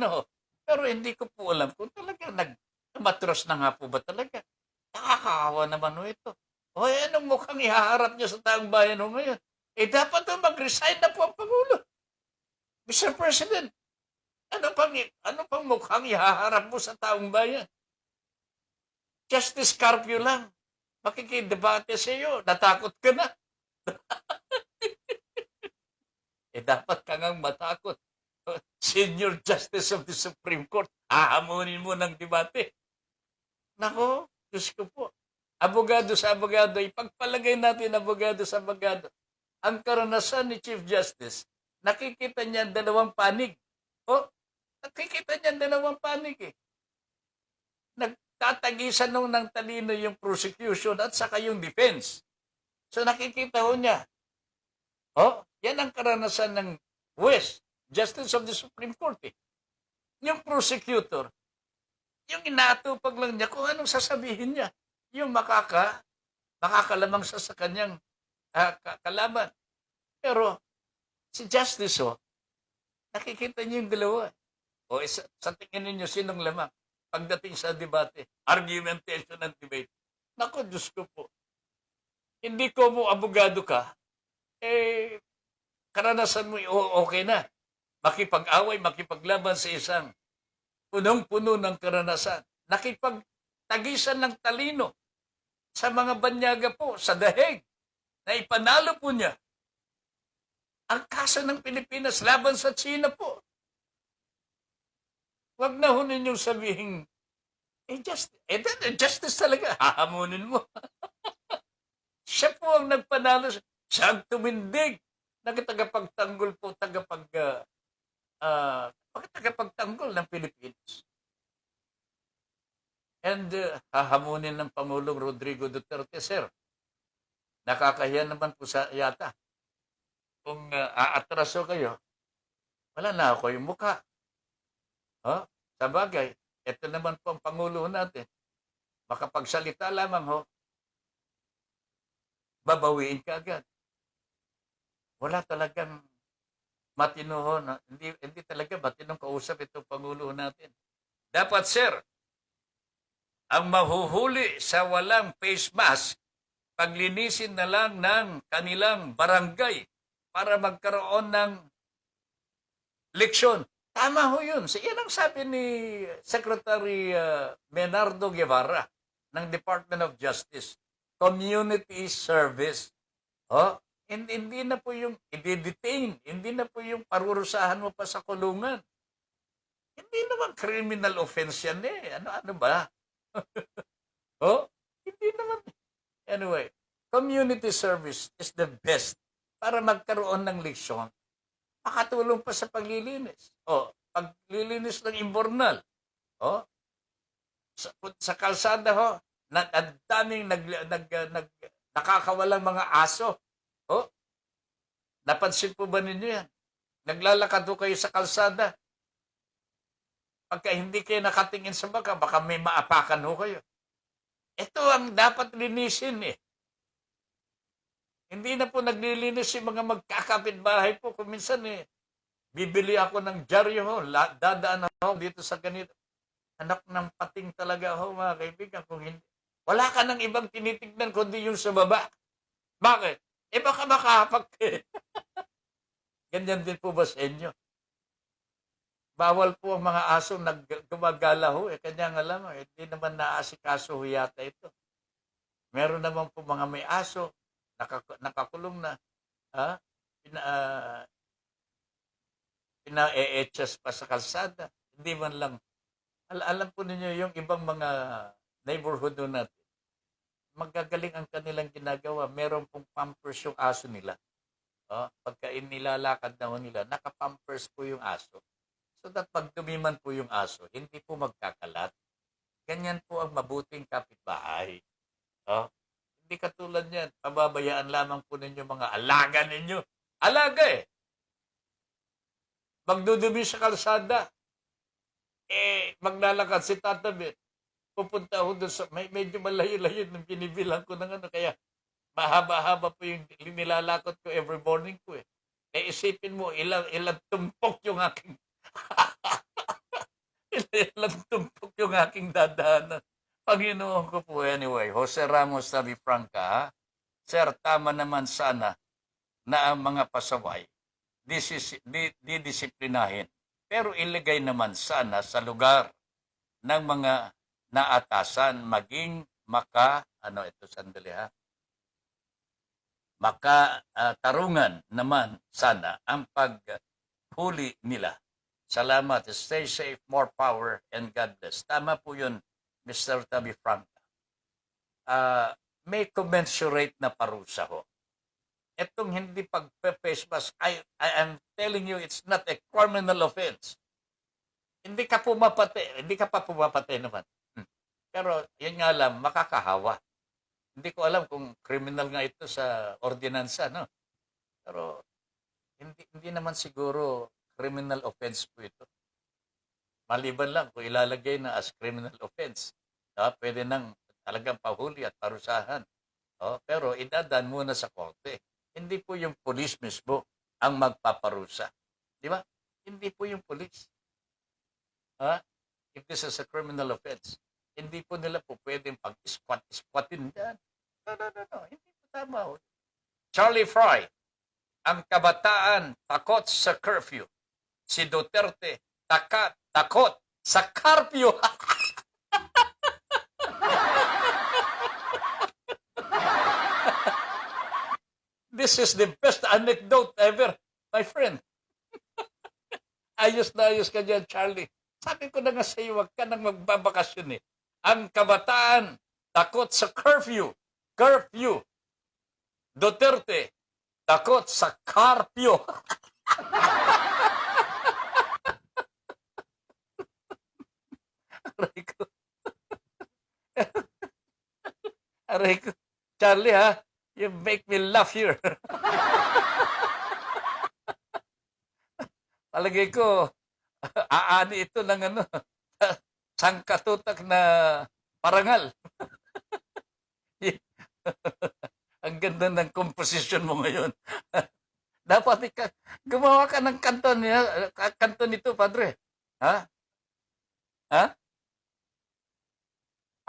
Pero hindi ko po alam kung talaga nagmatros na nga po ba talaga. Nakakaawa naman ho ito. Anong mukhang ihaharap niya sa taong bayan ho ngayon? Dapat mag-resign na po ang Pangulo. Mr. President, ano pang mukhang ihaharap mo sa taong bayan? Justice curfew lang. Makikidebate sa iyo. Natakot ka na. Dapat ka ngang matakot. Senior Justice of the Supreme Court. Hahamunin mo ng debate. Nako, Diyos ko po. Abogado sa abogado. Ipagpalagay natin abogado sa abogado. Ang karanasan ni Chief Justice, nakikita niya dalawang panig. Nakikita niya dalawang panig eh. Nagtatagisan ng talino yung prosecution at saka yung defense. So nakikita ho niya. Yan ang karanasan ng West, Justice of the Supreme Court eh. Yung prosecutor, yung inaatupag lang niya kung anong sasabihin niya. Yung makakalamang sa kanyang kalaban. Pero si Justice nakikita niyo yung dalawa. Sa tingin ninyo, sinong lamang? Pagdating sa debate, argumentation and debate. Naku, Diyos ko po. Hindi ko mo abogado ka, karanasan mo, okay na. Makipag-away, makipaglaban sa isang punong-puno ng karanasan. Nakipagtagisan ng talino sa mga banyaga po, sa dahig, na ipanalo po niya. Ang kaso ng Pilipinas laban sa China po. Huwag na ho ninyong sabihin, justice talaga, hahamunin mo. Siya po ang nagpanalo, siya ang tumindig, tagapagtanggol po, tagapagtanggol ng Pilipinas. And hahamunin ng Pangulong Rodrigo Duterte, sir. Nakakahiya naman po sa yata. Kung aatraso kayo, wala na ako yung mukha. Oh, sa bagay, ito naman po ang Pangulo natin. Makapagsalita lamang ho, babawiin ka agad. Wala talagang matino ho. Hindi talaga matinong kausap itong Pangulo natin. Dapat, sir, ang mahuhuli sa walang face mask, paglinisin na lang ng kanilang barangay para magkaroon ng leksyon. Tama ho yun. Yan ang sabi ni Secretary Menardo Guevara ng Department of Justice. Community service. Oh, hindi na po yung i-detain. Hindi na po yung parurusahan mo pa sa kulungan. Hindi naman criminal offense yan eh. Ano ba? Oh, hindi naman. Anyway, community service is the best para magkaroon ng leksyon. Makatulong pa sa paglilinis. O, paglilinis ng imbornal. O, sa kalsada ho, ang daming nakakawalang mga aso. O, napansin po ba ninyo yan? Naglalakad ho kayo sa kalsada. Pagka hindi kayo nakatingin sa baka may maapakan ho kayo. Ito ang dapat linisin eh. Hindi na po naglilinis yung mga magkakapitbahay po. Kung minsan eh, bibili ako ng dyaryo ho, dadaan ho dito sa ganito. Anak ng pating talaga ho mga kaibigan. Kung hindi, wala ka ng ibang tinitignan kundi yung sa baba. Bakit? Eh baka makahapag Ganyan din po ba sa inyo? Bawal po ang mga aso gumagala ho. Kanya nga lang, hindi naman naasikaso ho yata ito. Meron naman po mga may aso, nakakulong na, pina-e-etchas pa sa kalsada. Hindi man lang. Alam po ninyo yung ibang mga neighborhood natin, magagaling ang kanilang ginagawa. Meron pong pampers yung aso nila. Pagka inilalakad na ho nila, nakapampers po yung aso. So that pag dumiman po yung aso, hindi po magkakalat. Ganyan po ang mabuting kapitbahay. Hindi katulad yan. Pababayaan lamang po ninyo mga alaga ninyo. Alaga eh. Magdudumi sa kalsada. Maglalakad si tatabi. Pupunta ako doon sa, medyo malayo-layo ng binibilang ko ng kaya mahaba-haba po yung nilalakot ko every morning ko eh. Isipin mo, ilang tumpok yung aking ilang tumpok yung aking dadaanan. Panginoon ko po anyway. Jose Ramos Sabi Franca, sir, tama naman sana na ang mga pasaway didisiplinahin. Pero ilagay naman sana sa lugar ng mga naatasan maging makatarungan naman sana ang paghuli nila. Salamat. Stay safe, more power, and God bless. Tama po yun, Mr. Tabi Franca. May commensurate na parusa ho. Itong hindi pag-face mask, I am telling you, it's not a criminal offense. Hindi ka pa pumapatay naman. Pero yun nga lang, makakahawa. Hindi ko alam kung criminal nga ito sa ordinansa, no? Pero hindi naman siguro criminal offense po ito. Maliban lang kung ilalagay na as criminal offense. Pwede nang talagang pahuli at parusahan. Pero idadaan muna sa korte. Hindi po yung police mismo ang magpaparusa. Di ba? Hindi po yung police. If this is a criminal offense, hindi po nila po pwedeng pag-squat-squatin dyan. No. Hindi po tama. Charlie Fry, ang kabataan takot sa curfew. Si Duterte, takot sa curfew. This is the best anecdote ever, my friend. Ayos na ayos ka dyan, Charlie. Sabi ko na nga sa iyo, wag ka nang magbabakasyon eh. Ang kabataan, takot sa curfew. Curfew. Duterte, takot sa curfew. Aray ko, Charlie ha, you make me laugh here. Palagay ko, aani ito ng ano, sangkatutak na parangal. Ang ganda ng composition mo ngayon. Dapat gumawa ka ng kanto nito, Padre. Ha? Ha?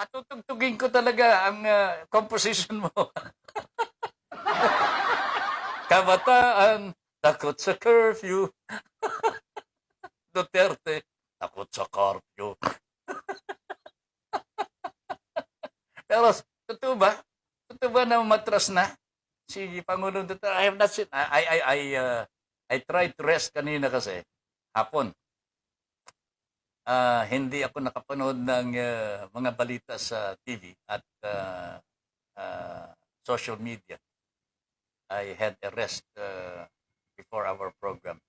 Patutugtugin ko talaga ang composition mo. Kabataan, takot sa curfew. Duterte, takot sa curfew. Pero, totoo ba? Totoo ba na matras na si Pangulong Duterte? I have not seen. I tried to rest kanina kasi hapon. Hindi ako nakapanood ng mga balita sa TV at social media. I had a rest before our program.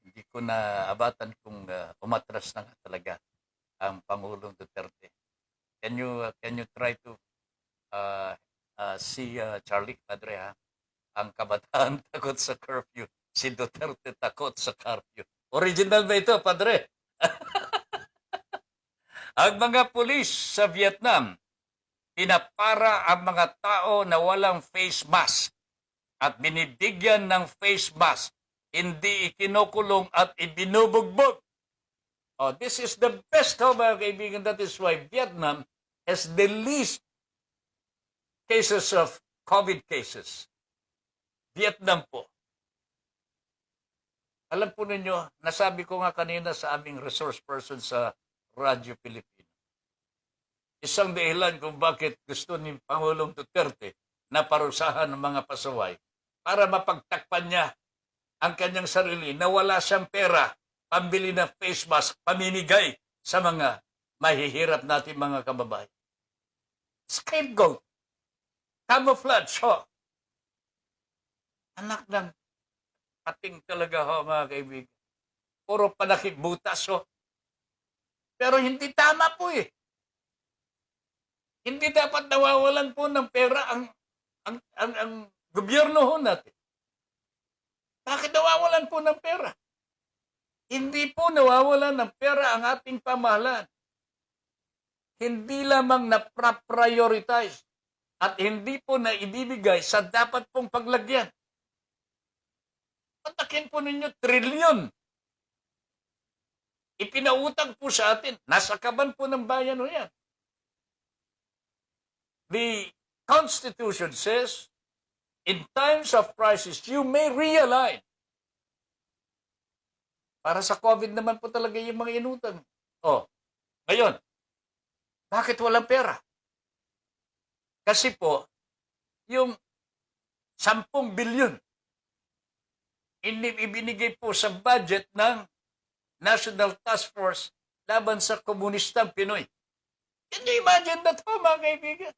Hindi ko na abatan kung umatras na nga talaga ang Pangulong Duterte. Can you try to see Charlie, Padre, ha? Ang kabataan takot sa curfew. Si Duterte takot sa curfew. Original ba ito, Padre? Ang mga pulis sa Vietnam, pinapara ang mga tao na walang face mask at binibigyan ng face mask, hindi ikinukulong at ibinubugbog. Oh, this is the best, mga kaibigan. That is why Vietnam has the least cases of COVID cases. Vietnam po. Alam po ninyo, nasabi ko nga kanina sa aming resource person sa Radyo Pilipino. Isang dahilan kung bakit gusto ni Pangulong Duterte na parusahan ng mga pasaway para mapagtakpan niya ang kanyang sarili na wala siyang pera, pambili ng face mask, pamimigay sa mga mahihirap natin mga kababayan. Scapegoat. Camouflage, ho. Anak ng pating talaga, ho, mga kaibigan. Puro panakipbutas, ho. Pero hindi tama po eh. Hindi dapat nawawalan po ng pera ang gobyerno ho natin. Bakit nawawalan po ng pera? Hindi po nawawalan ng pera ang ating pamahalaan. Hindi lamang na-prioritize at hindi po na ibibigay sa dapat pong paglagyan. Patakin po ninyo, trilyon. Ipinautang po sa atin. Nasa kaban po ng bayan o yan. The Constitution says, in times of crisis, you may realign. Para sa COVID naman po talaga yung mga inutang. Oh, ngayon, bakit walang pera? Kasi po, yung 10 bilyon, ibinigay po sa budget ng National Task Force laban sa komunistang Pinoy. Can you imagine that, mga kaibigan?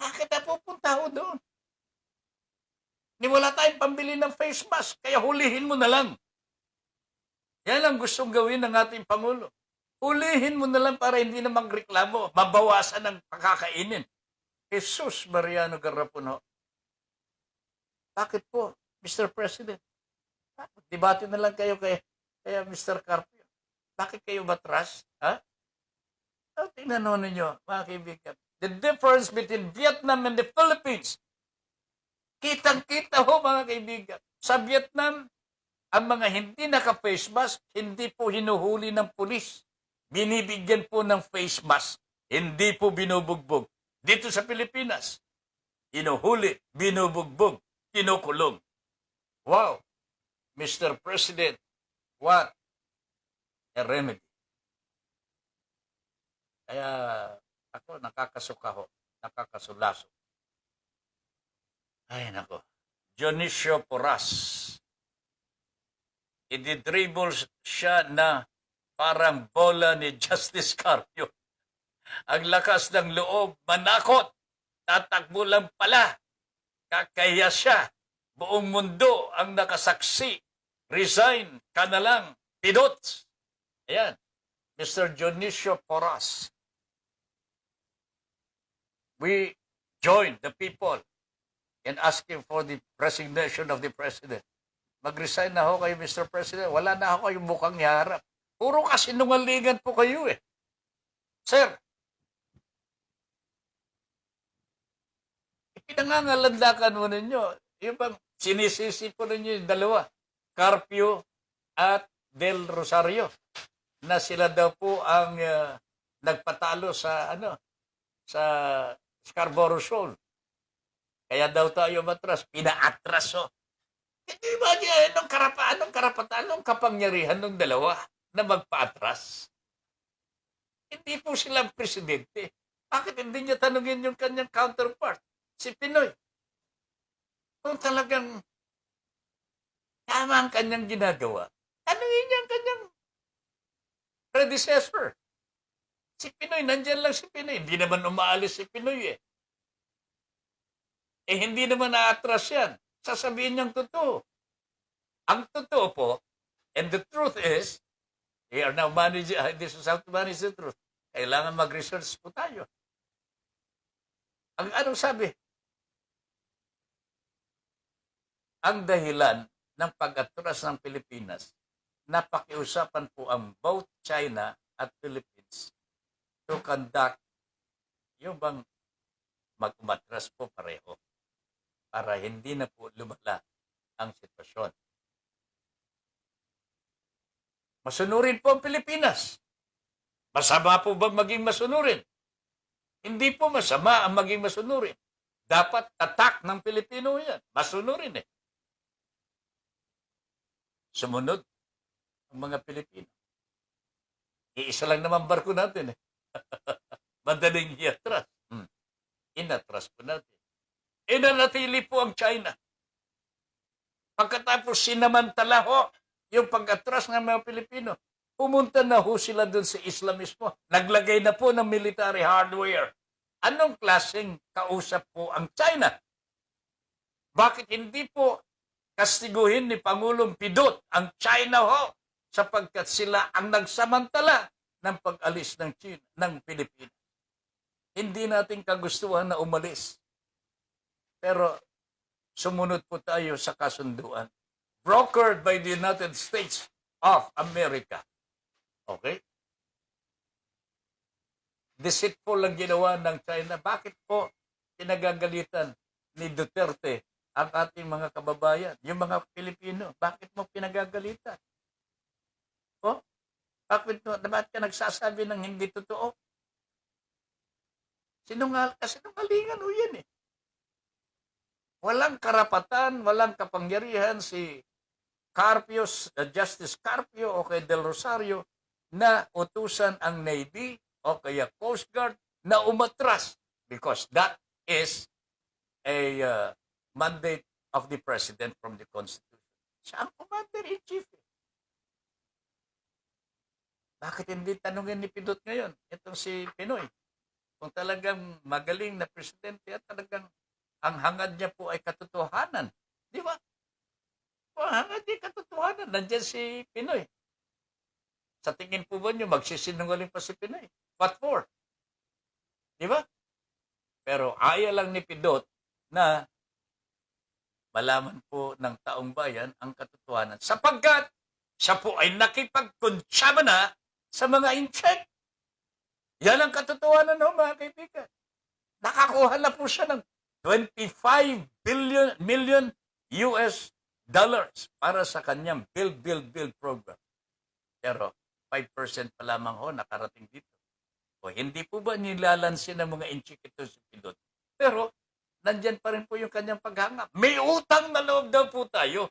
Bakit na pupunta ho doon? Ni wala tayong pambili ng face mask, kaya hulihin mo na lang. Yan ang gustong gawin ng ating Pangulo. Hulihin mo na lang para hindi na magreklamo, mabawasan ang pakakainin. Jesus Mariano Garrapuno. Bakit po, Mr. President? Debate na lang kayo kaya Mr. Carpio. Bakit kayo matras? Ha? Tingnan ninyo, mga kaibigan. The difference between Vietnam and the Philippines. Kitang-kita ho, mga kaibigan. Sa Vietnam, ang mga hindi naka-face mask, hindi po hinuhuli ng pulis. Binibigyan po ng face mask. Hindi po binubugbog. Dito sa Pilipinas, hinuhuli, binubugbog, kinukulong. Wow! Mr. President, what a remedy. Kaya ako nakakasuka ho, nakakasulaso. Ay nako, Dionisio Porras. Ididribble siya na parang bola ni Justice Carpio. Ang lakas ng loob, manakot, tatakbo lang pala. Kakaya siya, buong mundo ang nakasaksi. Resign ka na lang, pidots. Ayan, Mr. Dionisio Porras. we join the people in asking for the resignation of the President. Mag-resign na ho kayo, Mr. President. Wala na ako kayong mukhang iharap. Puro kasinungalingan po kayo eh. Sir, ipinangangalandakan mo ninyo. Yung bang sinisisi po ninyo yung dalawa, Carpio at Del Rosario, na sila daw po ang nagpatalo sa sa Scarborough Shoal. Kaya daw tayo matras, pinaatras oh. Hindi ba niya anong karapatan, anong kapangyarihan ng dalawa na magpaatras? Hindi po sila presidente. Bakit hindi niya tanungin yung kanyang counterpart, si Pinoy? Kung talagang tama ang kanyang ginagawa, tanungin niya ang kanyang predecessor. Si Pinoy, nandyan lang si Pinoy. Hindi naman umaalis si Pinoy eh. Hindi naman naatras yan. Sasabihin niyang totoo. Ang totoo po, and the truth is, we are now managing, this is how to manage the truth. Kailangan mag-research po tayo. Ang anong sabi? Ang dahilan ng pag-atras ng Pilipinas, napakiusapan po ang both China at Philippines to conduct yung bang mag-umatras po pareho para hindi na po lumala ang sitwasyon. Masunurin po ang Pilipinas. Masama po bang maging masunurin? Hindi po masama ang maging masunurin. Dapat tatak ng Pilipino yan. Masunurin eh. Sumunod ang mga Pilipino. Iisa lang naman barko natin eh. Madaling iatras. Inatras po natin. Inanatili po ang China. Pagkatapos sinamantala ho yung pag-atras ng mga Pilipino, pumunta na ho sila dun sa Islamismo. Naglagay na po ng military hardware. Anong klaseng kausap po ang China? Bakit hindi po kastiguhin ni Pangulong Pidot ang China ho sapagkat sila ang nagsamantala ng pag-alis ng China, ng Pilipinas? Hindi natin kagustuhan na umalis. Pero sumunod po tayo sa kasunduan brokered by the United States of America. Okay? Deceitful lang ginawa ng China. Bakit po pinagagalitan ni Duterte ang ating mga kababayan, yung mga Pilipino? Bakit mo pinagagalitan? Oh? Bakit ka nagsasabi ng hindi totoo? Sinungalingan o yan eh. Walang karapatan, walang kapangyarihan si Carpio, Justice Carpio o kay Del Rosario na utusan ang Navy o kaya Coast Guard na umatras because that is a mandate of the President from the Constitution. Siya ang Commander-in-Chief. Bakit hindi tanungin ni Pidot ngayon? Itong si Pinoy. Kung talagang magaling na presidente at talagang ang hangad niya po ay katotohanan. Di ba? Ang hangad niya katotohanan. Nandiyan si Pinoy. Sa tingin po ba niyo, magsisinungaling pa si Pinoy? What for? Di ba? Pero ayaw lang ni Pidot na malaman po ng taong bayan ang katotohanan. Sapagkat siya po ay nakipagkuntsaba na sa mga incheck. Yan ang katotohanan no, mga kaibigan. Nakakuha na po siya ng 25 million US dollars para sa kanyang build program. Pero 5% pa lamang ho nakarating dito. O hindi po ba nilalansin ng mga inchik ito si Pidot? Pero nandyan pa rin po yung kanyang paghanga. May utang na loob daw po tayo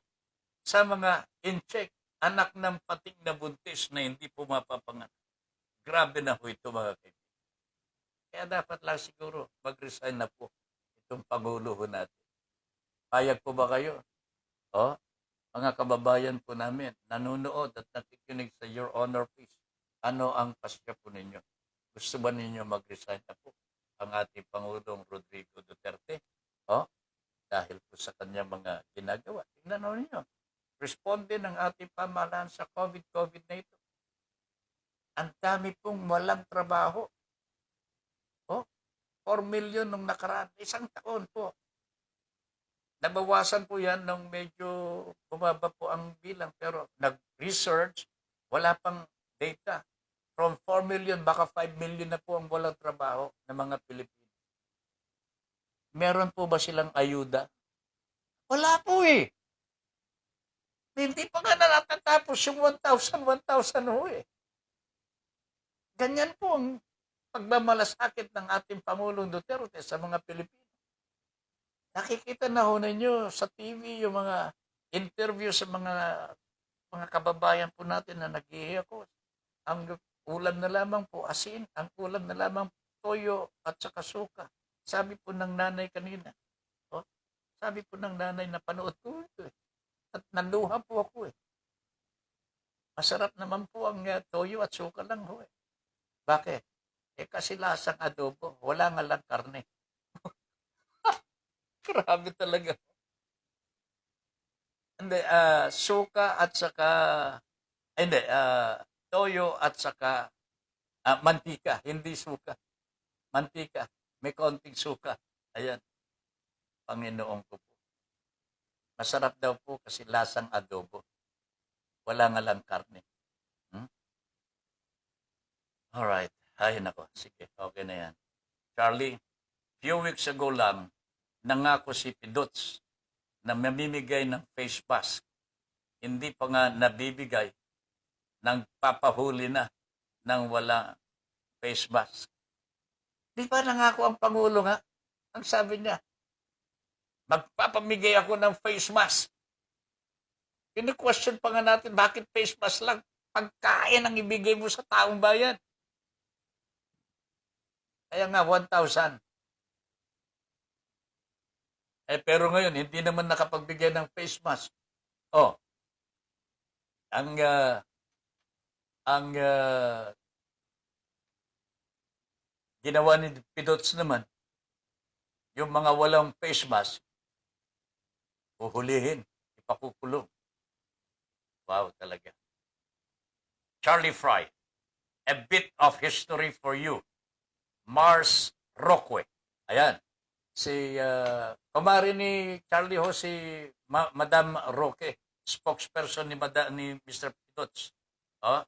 sa mga inchik, anak ng pating na buntis na hindi po mapapanganak. Grabe na po ito mga kaibigan. Kaya dapat lang siguro mag-resign na po itong Pangulo natin. Payag po ba kayo? O, mga kababayan po namin, nanonood at nakikinig sa Your Honor, please. Ano ang pasya po ninyo? Gusto ba ninyo mag-resign na po ang ating Pangulong Rodrigo Duterte? O, dahil po sa kanyang mga ginagawa. Tingnan ninyo. Responde ng ating pamahalaan sa COVID na ito. Ang dami pong walang trabaho. O, 4 million nung nakaraan. Isang taon po. Nabawasan po yan nung medyo bumaba po ang bilang. Pero nag-research, wala pang data. From 4 million, baka 5 million na po ang walang trabaho ng mga Pilipino. Meron po ba silang ayuda? Wala po eh. Hindi pa nga natatapos yung 1,000 ho eh. Ganyan po ang pagmamalasakit ng ating Pangulong Duterte sa mga Pilipino. Nakikita na ho ninyo sa TV yung mga interview sa mga kababayan po natin na nag-iiyakos. Ang ulam na lamang po asin, ang ulam na lamang toyo at saka suka. Sabi po ng nanay kanina. Oh, sabi po ng nanay na panood ko ito eh. At naluha po ako eh. Masarap naman po ang toyo at suka lang ho eh. Bakit? Eh kasi lasang adobo, wala nga lang karne. Grabe talaga. Hindi, suka at saka, hindi, toyo at saka mantika, hindi suka. Mantika, may konting suka. Ayan, Panginoon ko po. Masarap daw po kasi lasang adobo. Wala nga lang karne. Alright. Ay, nako. Sige, okay na yan. Charlie, few weeks ago lang, nangako si Pidots na mamimigay ng face mask. Hindi pa nga nabibigay, nagpapahuli na ng wala face mask. Di ba nangako ang Pangulo nga? Ang sabi niya, magpapamigay ako ng face mask. Kini-question pa nga natin, bakit face mask lang? Pagkain ang ibigay mo sa taong bayan. Kaya nga, 1,000. Pero ngayon, hindi naman nakapagbigay ng face mask. Oh, ang ginawa ni Pidots naman, yung mga walang face mask, uhulihin, ipakukulong. Wow, talaga. Charlie Fry, a bit of history for you. Mars Roque. Ayan. Si kumari ni Charlie ho, si Madam Roque, spokesperson ni Mr. Pidots. Oh,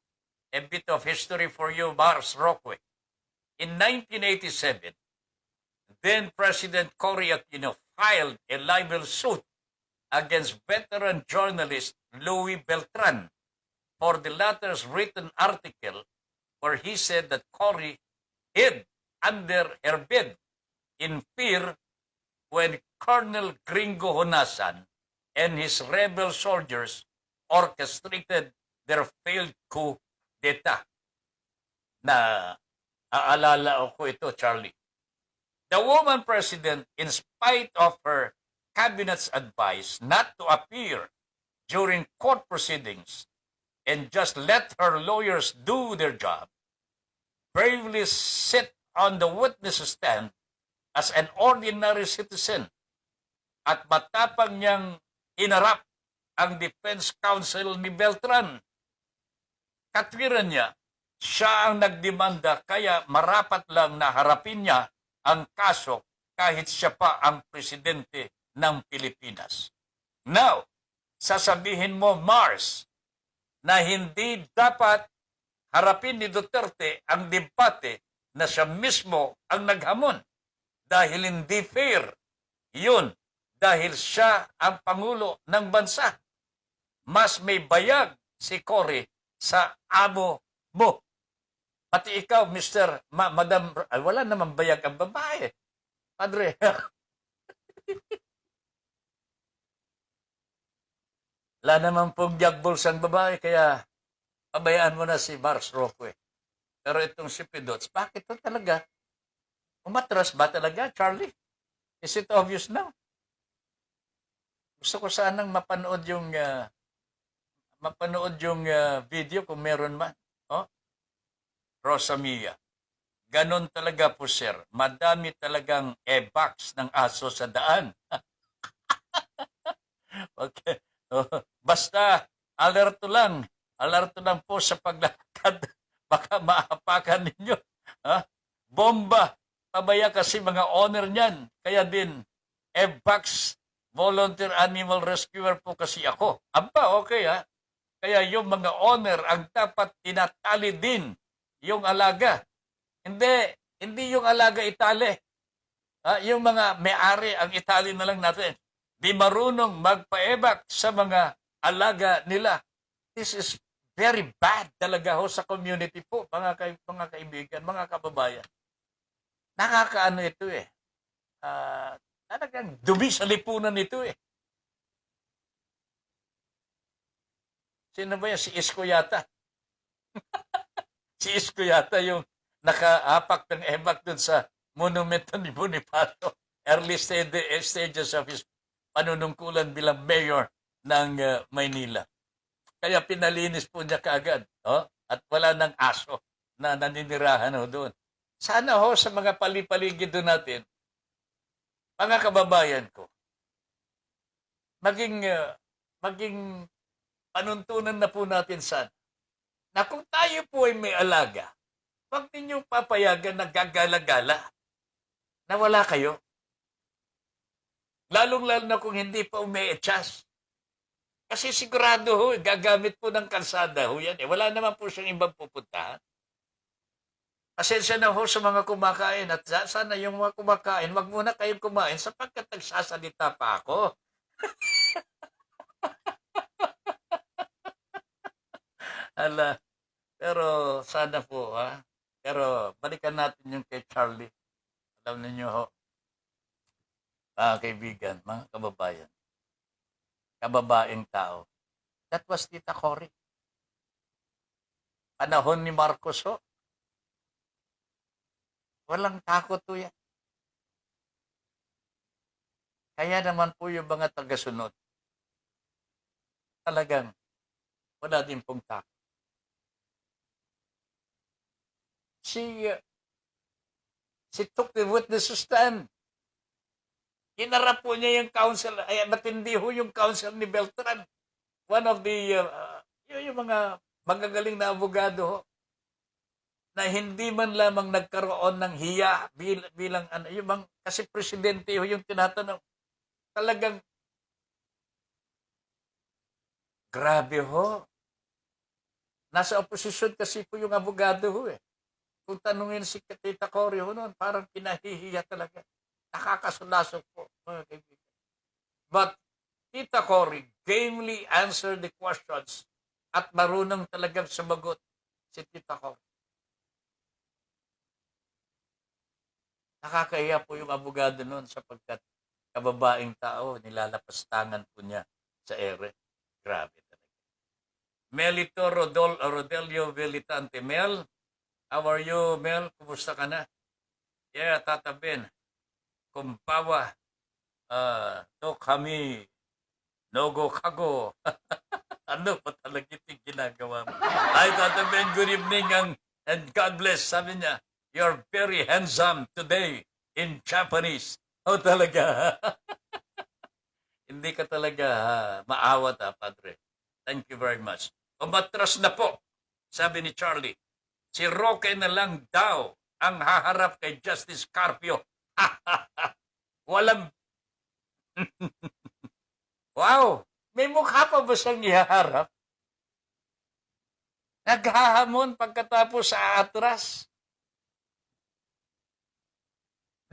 a bit of history for you, Mars Roque. In 1987, then President Cory Aquino filed a libel suit against veteran journalist Louis Beltran for the latter's written article where he said that Cory hid under her bed in fear when Colonel Gringo Honasan and his rebel soldiers orchestrated their failed coup d'etat. Na aalala ko ito, Charlie. The woman president, in spite of her cabinet's advice not to appear during court proceedings and just let her lawyers do their job, bravely sit on the witness stand as an ordinary citizen at matapang niyang inarap ang defense counsel ni Beltran. Katwiran niya, siya ang nagdemanda kaya marapat lang na harapin niya ang kaso kahit siya pa ang presidente ng Pilipinas. Now, sasabihin mo, Mars, na hindi dapat harapin ni Duterte ang debate na siya mismo ang naghamon dahil hindi fair. Yun, dahil siya ang Pangulo ng bansa. Mas may bayag si Cory sa amo mo. Pati ikaw, Madam, wala namang bayag ang babae. Padre. Wala naman pong jagbols ang babae, kaya pabayaan mo na si Mars Roque. Pero itong si Pidots, bakit ito talaga? Umatras ba talaga, Charlie? Is it obvious now? Gusto ko sanang mapanood yung video kung meron man. Oh? Rosa Mia. Ganon talaga po, sir. Madami talagang e-box ng aso sa daan. Okay. Oh, basta, alerto lang. Alerto lang po sa paglakad. Baka maapakan ninyo. Ha? Bomba pabaya kasi mga owner niyan. Kaya din, EVAX, Volunteer Animal Rescuer po kasi ako. Aba, okay ha. Kaya yung mga owner ang dapat tinatali din yung alaga. Hindi yung alaga itali. Yung mga may-ari ang itali na lang natin. Di marunong magpa-evac sa mga alaga nila. This is very bad talaga ho sa community po, mga kaibigan, mga kababayan. Nakakaano ito eh. Talagang dumi sa lipunan ito eh. Sino ba yan? Si Isko yata. Si Isko yata yung nakaapak ng evac dun sa monumento ni Bonifacio. Early stages of his panunungkulan bilang mayor ng Maynila. Kaya pinalinis po niya kaagad. At wala ng aso na naninirahan ho doon. Sana ho sa mga palipaligid doon natin, mga kababayan ko, maging panuntunan na po natin sana na kung tayo po ay may alaga, huwag ninyong papayagan na gagala-gala na wala kayo. Lalong-lalo na kung hindi pa umeetsyas. Kasi sigurado ho, gagamit po ng kalsada ho yan. Wala naman po siyang ibang pupuntahan. Pasensya na ho sa mga kumakain at sana yung mga kumakain, wag muna kayong kumain sapagkat nagsasalita pa ako. Ala, pero sana po Pero balikan natin yung kay Charlie. Alam niyo ho, kaibigan, mga kababayan, kababaeng tao. That was Tita Cory. Panahon ni Marcos ho. Walang takot po yan. Kaya naman po yung mga tagasunod, talagang wala din pong takot. She took the witness stand. Hinarap po niya yung counsel. Ay, matindi ho yung counsel ni Beltran. One of the, yung mga magagaling na abogado ho, na hindi man lamang nagkaroon ng hiya bilang ano, kasi presidente ho yung tinatanong. Talagang grabe ho. Nasa oposisyon kasi po yung abogado ho eh. Kung tanungin si Tita Cory ho noon, parang pinahihiya talaga. Nakakasulasok po, mga kaibigan. But Tita Cory gamely answered the questions at marunong talagang sumagot si Tita Cory. Nakakahiya po yung abogado noon sapagkat kababaeng tao, nilalapastangan po niya sa ere. Grabe talaga. Melito Rodelio Velitante. Mel, how are you, Mel? Kumusta ka na? Yeah, Tata Ben. Kumpawa. To kami. Nogo kago. Ano pa talaga yung ginagawa mo? Hi, Tata Ben. Good evening and God bless. Sabi niya, you're very handsome today in Japanese. Oh, talaga. Hindi ka talaga maawat, Padre. Thank you very much. Umatras na po, sabi ni Charlie. Si Roque na lang daw ang haharap kay Justice Carpio. Walang... Wow! May mukha pa ba siyang ihaharap? Naghahamon pagkatapos sa atras.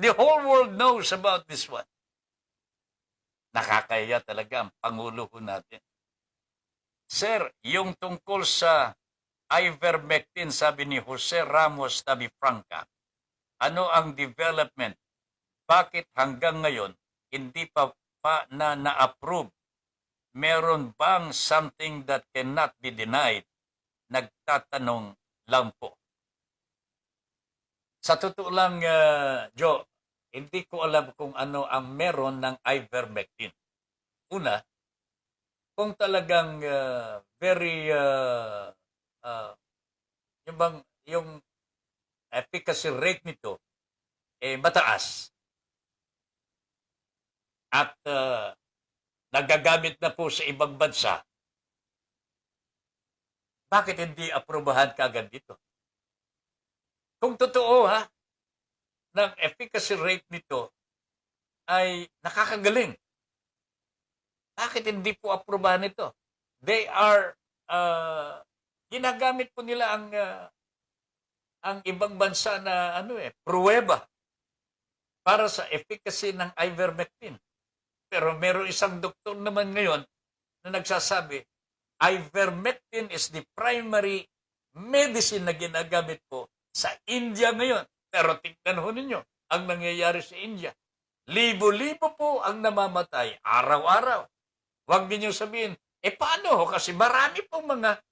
The whole world knows about this one. Nakakaya talaga ang Pangulo ko natin. Sir, yung tungkol sa ivermectin, sabi ni Jose Ramos Tabifranca, ano ang development? Bakit hanggang ngayon hindi pa na-approve? Meron bang something that cannot be denied? Nagtatanong lang po. Sa totoo lang, Joe, hindi ko alam kung ano ang meron ng ivermectin. Una, kung talagang yung efficacy rate nito mataas at nagagamit na po sa ibang bansa, bakit hindi aprobahan kaagad dito? Kung totoo ng efficacy rate nito ay nakakagaling. Bakit hindi po aprobahan ito? They are, ginagamit po nila ang ibang bansa na pruweba para sa efficacy ng ivermectin. Pero meron isang doktor naman ngayon na nagsasabi, ivermectin is the primary medicine na ginagamit po sa India ngayon. Pero tingnan ho ninyo ang nangyayari sa India. Libo-libo po ang namamatay araw-araw. Huwag niyo sabihin, paano ho? Kasi marami pong mga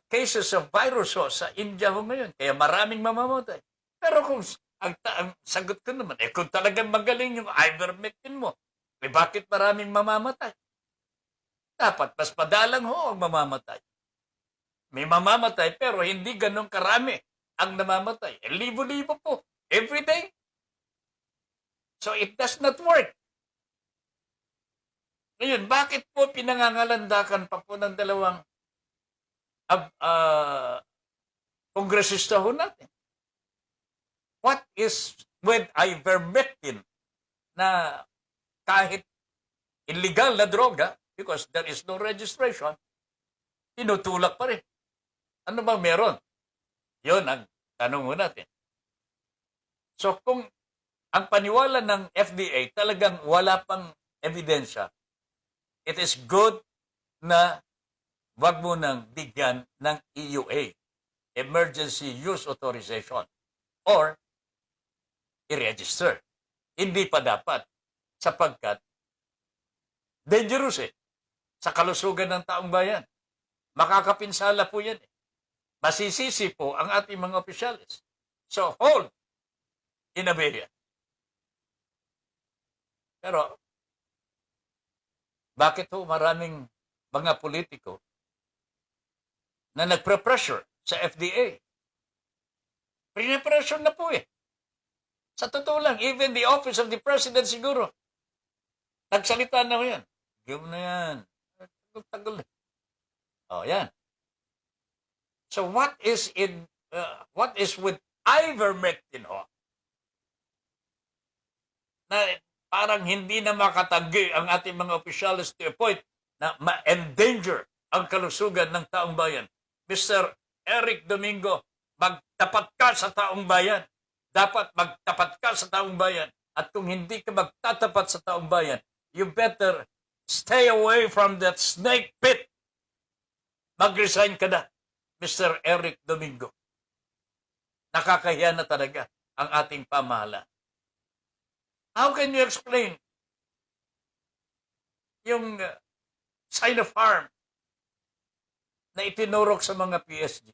cases of virus ho sa India ho ngayon. Kaya maraming mamamatay. Pero kung ang sagot ko naman, kung talagang magaling yung ivermectin mo, bakit maraming mamamatay? Dapat mas madalang ho ang mamamatay. May mamamatay pero hindi ganun karami ang namamatay. Libo-libo po. Every day. So it does not work. Ngayon, bakit po pinangangalandakan pa po ng dalawang kongresista ho natin? What is with ivermectin na kahit illegal na droga, because there is no registration, tinutulak pa rin. Ano bang meron? Yun ang tanong mo natin. So kung ang paniwala ng FDA talagang wala pang ebidensya, it is good na wag mo nang bigyan ng EUA, Emergency Use Authorization, or i-register. Hindi pa dapat sapagkat dangerous sa kalusugan ng taong bayan. Makakapinsala po yan. Masisisi po ang ating mga opisyalis. So, hold in abeyance. Pero, bakit ho maraming mga politiko na nagpre-pressure sa FDA? Pre-pressure na po Sa totoo lang, even the Office of the President siguro, nagsalita na ho yan. Give na yan. Tagal. Yan. So what is with ivermectin ho? Na parang hindi na makatanggi ang ating mga opisyalis to a point na ma-endanger ang kalusugan ng taong bayan. Mr. Eric Domingo, magtapat ka sa taong bayan. Dapat magtapat ka sa taong bayan. At kung hindi ka magtatapat sa taong bayan, you better stay away from that snake pit. Mag-resign ka na, Mr. Eric Domingo. Nakakahiya na talaga ang ating pamahalaan. How can you explain yung Sinopharm na itinurok sa mga PSG?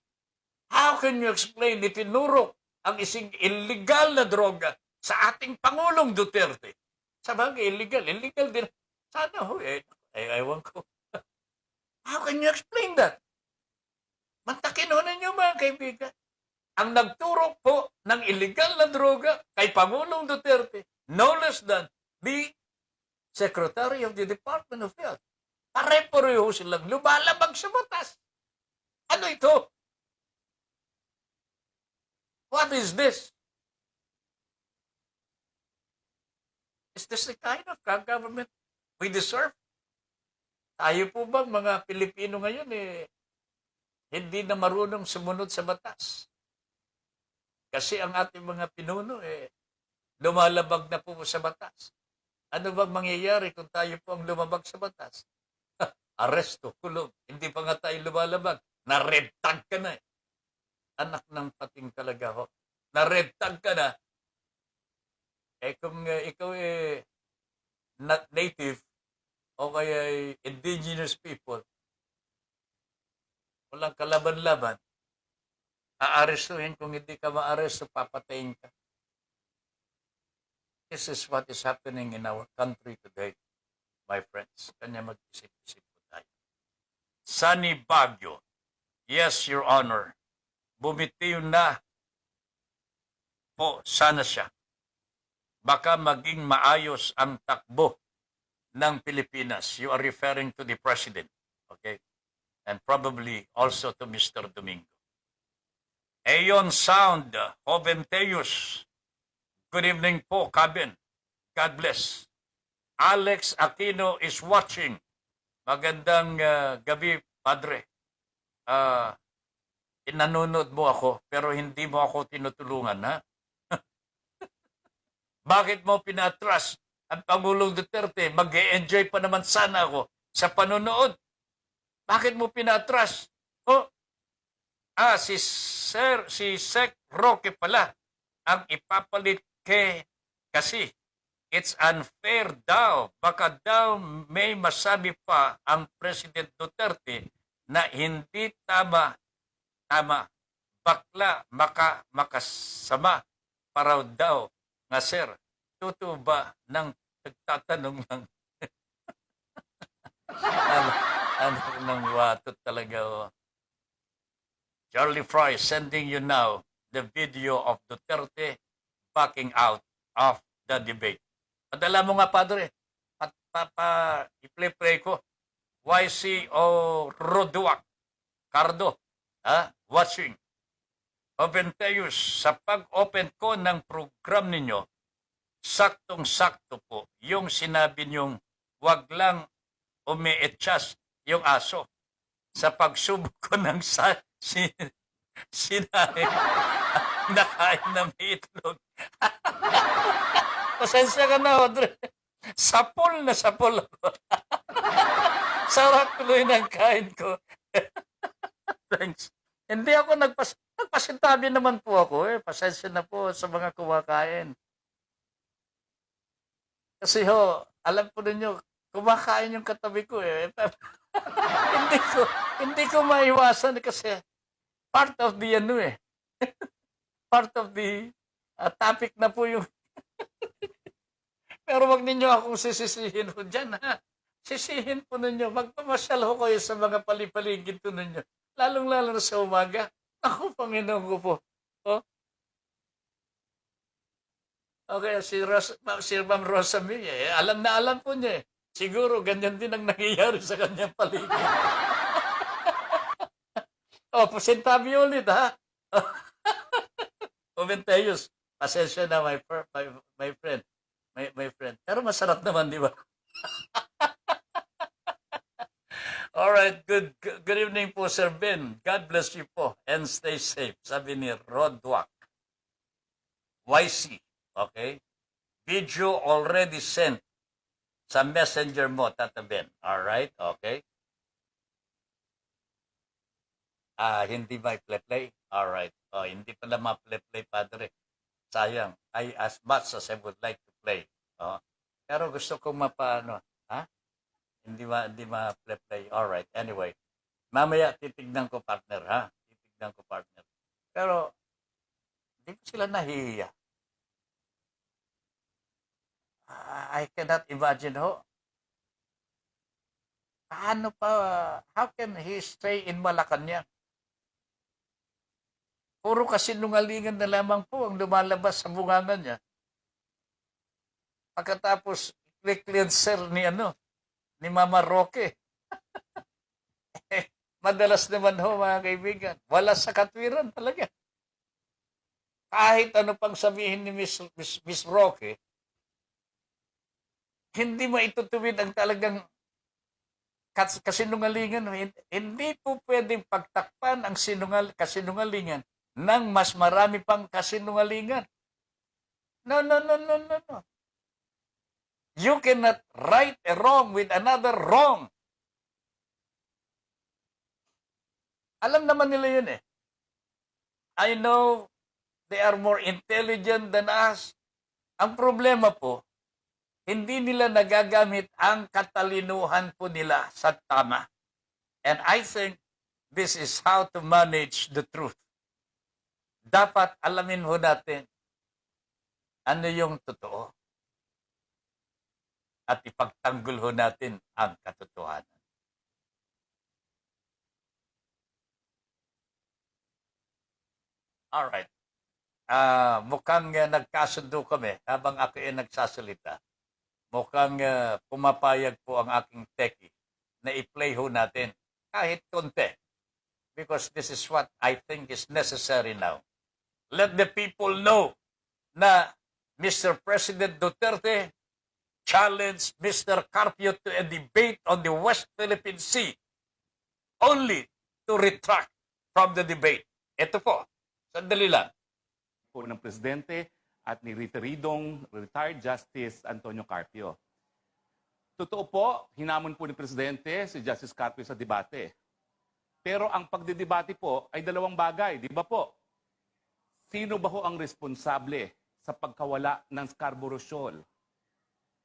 How can you explain itinurok ang isang illegal na droga sa ating Pangulong Duterte? Sabagay, illegal din. Sana ho ewan ko. How can you explain that? Mantakin ho ninyo mga kaibigan. Ang nagturok po ng illegal na droga kay Pangulong Duterte, no less than the Secretary of the Department of Health. Pare-pareho silang lumalabag sa batas. Ano ito? What is this? Is this the kind of government we deserve? Tayo po bang mga Pilipino ngayon hindi na marunong sumunod sa batas? Kasi ang ating mga pinuno lumalabag na po sa batas. Ano bang mangyayari kung tayo po ang lumabag sa batas? Aresto, kulong. Hindi pa nga tayo lumalabag. Na-red tag ka na Anak ng pating talaga ho. Na-red tag ka na. Kung ikaw not native o kaya indigenous people, walang kalaban-laban, aarestuhin. Kung hindi ka maaresto, papatayin ka. This is what is happening in our country today, my friends. Kanya mag-isip-isip po tayo. Sunny Baguio. Yes, Your Honor. Bumitiw na po sana siya. Baka maging maayos ang takbo ng Pilipinas. You are referring to the President. Okay? And probably also to Mr. Domingo. Ayon Sound, Joventeus, Good evening po, Cabin. God bless. Alex Aquino is watching. Magandang gabi, Padre. Nanonood mo ako, pero hindi mo ako tinutulungan, ha? Bakit mo pinatras ang Pangulong Duterte? Mag-e-enjoy pa naman sana ako sa panonood. Bakit mo pinatras? Oh, si Sec Roque pala ang ipapalit kasi it's unfair daw. Baka daw may masabi pa ang President Duterte na hindi tama, bakla, makasama para daw nga sir. Totoo ba nang nagtatanong lang? ano nang watot talaga, oh. Charlie Fry sending you now the video of Duterte backing out of the debate. Padala mo nga, Padre. I-play ko. YCO Roduac Cardo, watching. Oventeus, sa pag-open ko ng program ninyo, saktong-sakto po yung sinabi niyong wag lang umietsyas yung aso. Sa pagsubok ko ng sinahin, nakain na may itlog. Pasensya ka na, Audrey. Sapol na sapol ako. Sarap tuloy ng kain ko. Thanks. Hindi ako nagpasintabi naman po ako. Pasensya na po sa mga kumakain. Kasi alam po ninyo, kumakain yung katabi ko hindi ko maiwasan kasi part of the part of the topic na po yung pero wag ninyo akong sisisihin po dyan, ha? Sisihin po ninyo. Magpamasyal ho kayo sa mga palipaligid po ninyo. Lalong-lalo na sa umaga. Ako, Panginoon ko po. Oh? Okay, si Ma'am Rosa Mia, alam na alam po niya. Siguro, ganyan din ang nangyayari sa kanyang paligid. Pasintabi ulit, ha? Oventeus, pasensya na, my friend. My friend. Pero masarap naman, di ba? Alright, good evening po, Sir Ben. God bless you po and stay safe. Sabi ni Rodwak. YC, okay? Video already sent sa messenger mo, Tata Ben. Alright, okay? Hindi ba i-play? Alright. Hindi pala ma-play, Padre. Sayang. As much as I would like to play. Pero gusto kong Hindi ma-play. Alright. Anyway. Mamaya titignan ko, partner, ha? Titignan ko, partner. Pero, hindi ko sila nahihiya. I cannot imagine, paano pa, how can he stay in Malacanang? Puro kasinungalingan na lamang po ang lumalabas sa bunganga niya. Pagkatapos, cleanser ni Mama Roque. Madalas naman mga kaibigan, wala sa katwiran talaga. Kahit ano pang sabihin ni Miss Roque, hindi maitutuwid ang talagang kasinungalingan. Hindi po pwedeng pagtakpan ang kasinungalingan ng mas marami pang kasinungalingan. No. You cannot right a wrong with another wrong. Alam naman nila yun I know they are more intelligent than us. Ang problema po, hindi nila nagagamit ang katalinuhan po nila sa tama. And I think this is how to manage the truth. Dapat alamin ho natin ano yung totoo. At ipagtanggol ho natin ang katotohanan. Alright. Mukhang nagkasundo kami habang ako ay nagsasalita. Mukhang pumapayag po ang aking techie na i-play ho natin kahit konti. Because this is what I think is necessary now. Let the people know na Mr. President Duterte challenged Mr. Carpio to a debate on the West Philippine Sea only to retract from the debate. Ito po, sandali lang. Po ng Presidente at ni retiridong retired Justice Antonio Carpio. Totoo po, hinamon po ni Presidente si Justice Carpio sa debate. Pero ang pagdidebate po ay dalawang bagay, di ba po? Sino ba ho ang responsable sa pagkawala ng Scarborough Shoal?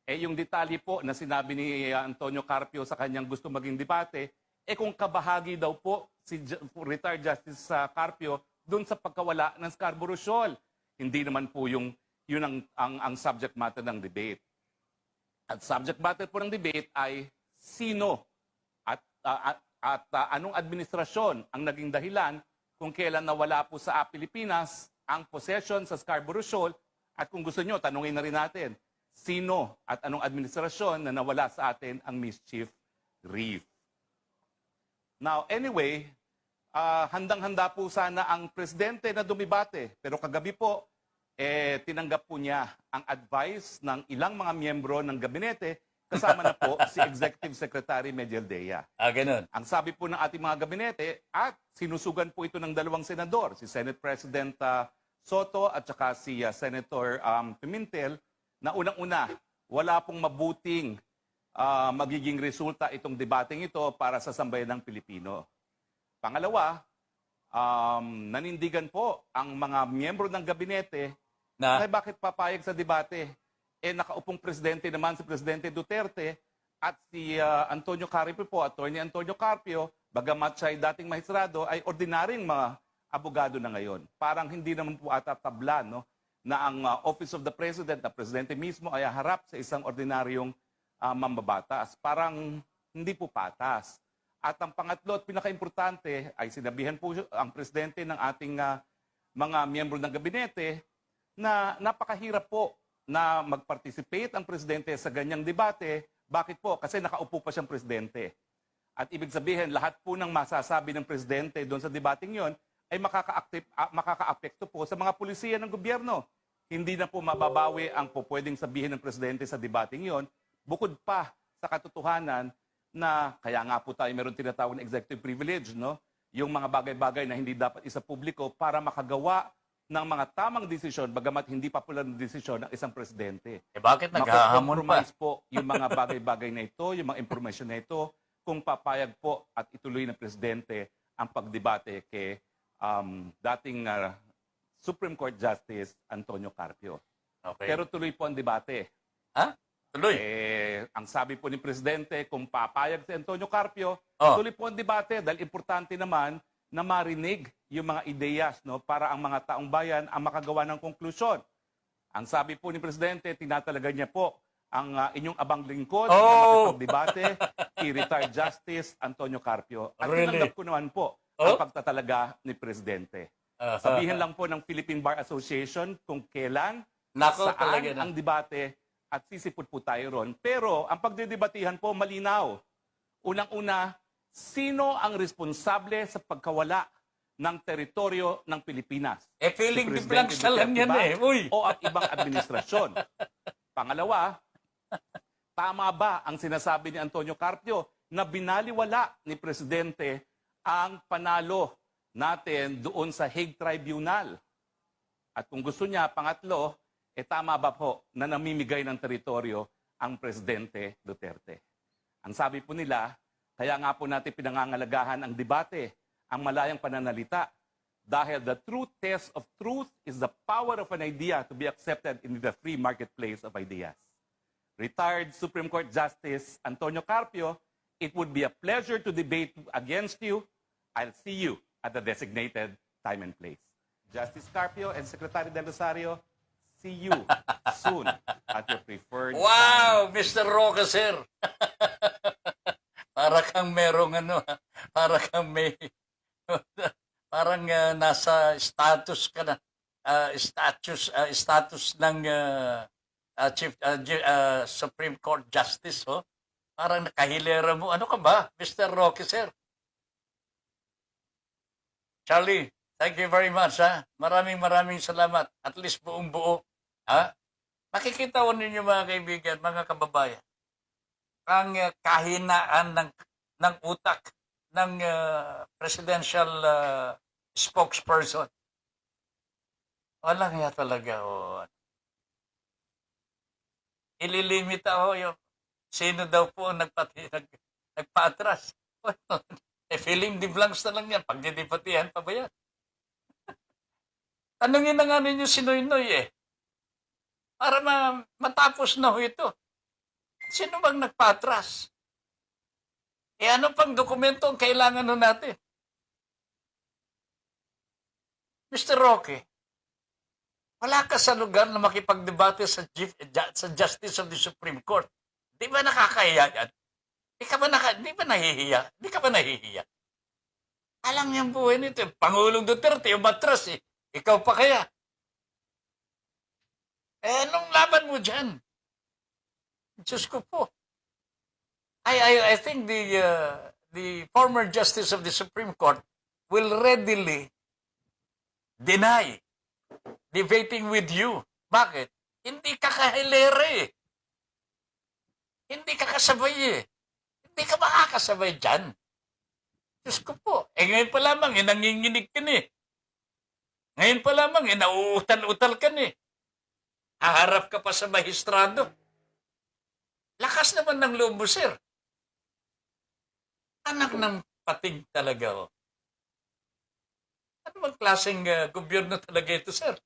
Yung detalye po na sinabi ni Antonio Carpio sa kanyang gusto maging debate, kung kabahagi daw po si retired Justice Carpio doon sa pagkawala ng Scarborough Shoal. Hindi naman po yun ang subject matter ng debate. At subject matter po ng debate ay sino at anong administrasyon ang naging dahilan kung kailan nawala po sa Pilipinas ang possession sa Scarborough Shoal, at kung gusto nyo, tanungin na rin natin, sino at anong administrasyon na nawala sa atin ang Mischief Reef. Now, anyway, handang-handa po sana ang Presidente na dumibate, pero kagabi po, tinanggap po niya ang advice ng ilang mga miyembro ng gabinete, kasama na po si Executive Secretary Medialdea. Ganun. Ang sabi po ng ating mga gabinete, at sinusugan po ito ng dalawang senador, si Senate President Soto at saka si Senator Pimentel, na unang-una, wala pong mabuting magiging resulta itong debating ito para sa sambayan ng Pilipino. Pangalawa, nanindigan po ang mga miyembro ng gabinete Na? ay bakit papayag sa debate? Nakaupong presidente naman si Presidente Duterte at si Antonio Carpio po, Attorney Antonio Carpio, bagamat siya ay dating mahistrado, ay ordinaryong mga abogado na ngayon. Parang hindi naman po ata tabla, no, na ang Office of the President, na Presidente mismo, ay harap sa isang ordinaryong mambabatas. Parang hindi po patas. At ang pangatlo at pinakaimportante ay sinabihan po ang Presidente ng ating mga miyembro ng gabinete na napakahirap po na mag-participate ang Presidente sa ganyang debate. Bakit po? Kasi nakaupo pa siyang Presidente. At ibig sabihin, lahat po ng masasabi ng Presidente doon sa debating yon ay makaka-apekto po sa mga pulisiya ng gobyerno. Hindi na po mababawi ang po pwedeng sabihin ng Presidente sa debating yon, bukod pa sa katotohanan na kaya nga po tayo meron tinatawag na executive privilege, no? Yung mga bagay-bagay na hindi dapat isa publiko para makagawa ng mga tamang desisyon, bagamat hindi popular na desisyon ng isang presidente. Bakit naghahamon pa? Mako-compromise po yung mga bagay-bagay na ito, yung mga information na ito, kung papayag po at ituloy ng presidente ang pagdebate kay dating Supreme Court Justice Antonio Carpio. Okay. Pero tuloy po ang debate. Ha? Tuloy. Ang sabi po ni Presidente, kung papayag si Antonio Carpio, tuloy po ang debate dahil importante naman na marinig yung mga ideyas, no, para ang mga taong bayan ang makagawa ng konklusyon. Ang sabi po ni Presidente, tinatalaga niya po ang inyong abang lingkod na debate, si retired Justice Antonio Carpio. At tinanggap ko naman po ang pagtatalaga ni Presidente. Sabihin lang po ng Philippine Bar Association kung kailan, saan ang debate, at sisipot po tayo ron. Pero ang pagdidebatihan po malinaw. Unang-una, sino ang responsable sa pagkawala ng teritoryo ng Pilipinas? Feeling Si di blanks na lang yan Duterte ba Uy. o ang ibang administrasyon? Pangalawa, tama ba ang sinasabi ni Antonio Carpio na binaliwala ni Presidente ang panalo natin doon sa Hague Tribunal? At kung gusto niya, pangatlo, tama ba po na namimigay ng teritoryo ang Presidente Duterte? Ang sabi po nila, kaya nga po natin pinangangalagahan ang debate, ang malayang pananalita, dahil the true test of truth is the power of an idea to be accepted in the free marketplace of ideas. Retired Supreme Court Justice Antonio Carpio, it would be a pleasure to debate against you. I'll see you at the designated time and place. Justice Carpio and Secretary Del Rosario, see you soon at your preferred Wow, Mr. Roca, sir. Para kang merong para kang may, parang nasa status ka na, status ng Supreme Court Justice, oh. Parang nakahilera mo. Ano ka ba, Mr. Roque, sir? Charlie, thank you very much, ha? Maraming salamat. At least buong buo, ha? Makikita ko ninyo mga kaibigan, mga kababayan, ang kahinaan ng utak ng presidential spokesperson. Walang ya talaga. Oh. Ililimit ako yung sino daw po ang nagpa-atras. Filling the blanks na lang yan. Pagdidipatihan pa ba yan? Tanungin na nga ninyo si Noynoy eh. Para matapos na ho ito. Sino bang nagpa-atras? Ano pang dokumento ang kailangan ho natin? Mr. Roque, wala ka sa lugar na makipagdebate sa Justice of the Supreme Court. Di ba nakakahiya yan? Di ba nahihiya? Di ka ba nahihiya? Alam niyang buhay nito. Pangulong Duterte, yung matras eh. Ikaw pa kaya? Anong laban mo dyan? Diyos ko po. I think the former Justice of the Supreme Court will readily deny debating with you. Bakit? Hindi ka kahilere eh. Hindi ka kasabay eh. Hindi ka makakasabay dyan. Diyos ko po. Ngayon pa lamang, nanginginig ka eh. Ngayon pa lamang, nauutal-utal ka eh. Haharap ka pa sa mahistrado. Lakas naman ng loob mo, sir. Anak ng pating talaga, oh. Ano bang klaseng gobyerno talaga ito, sir?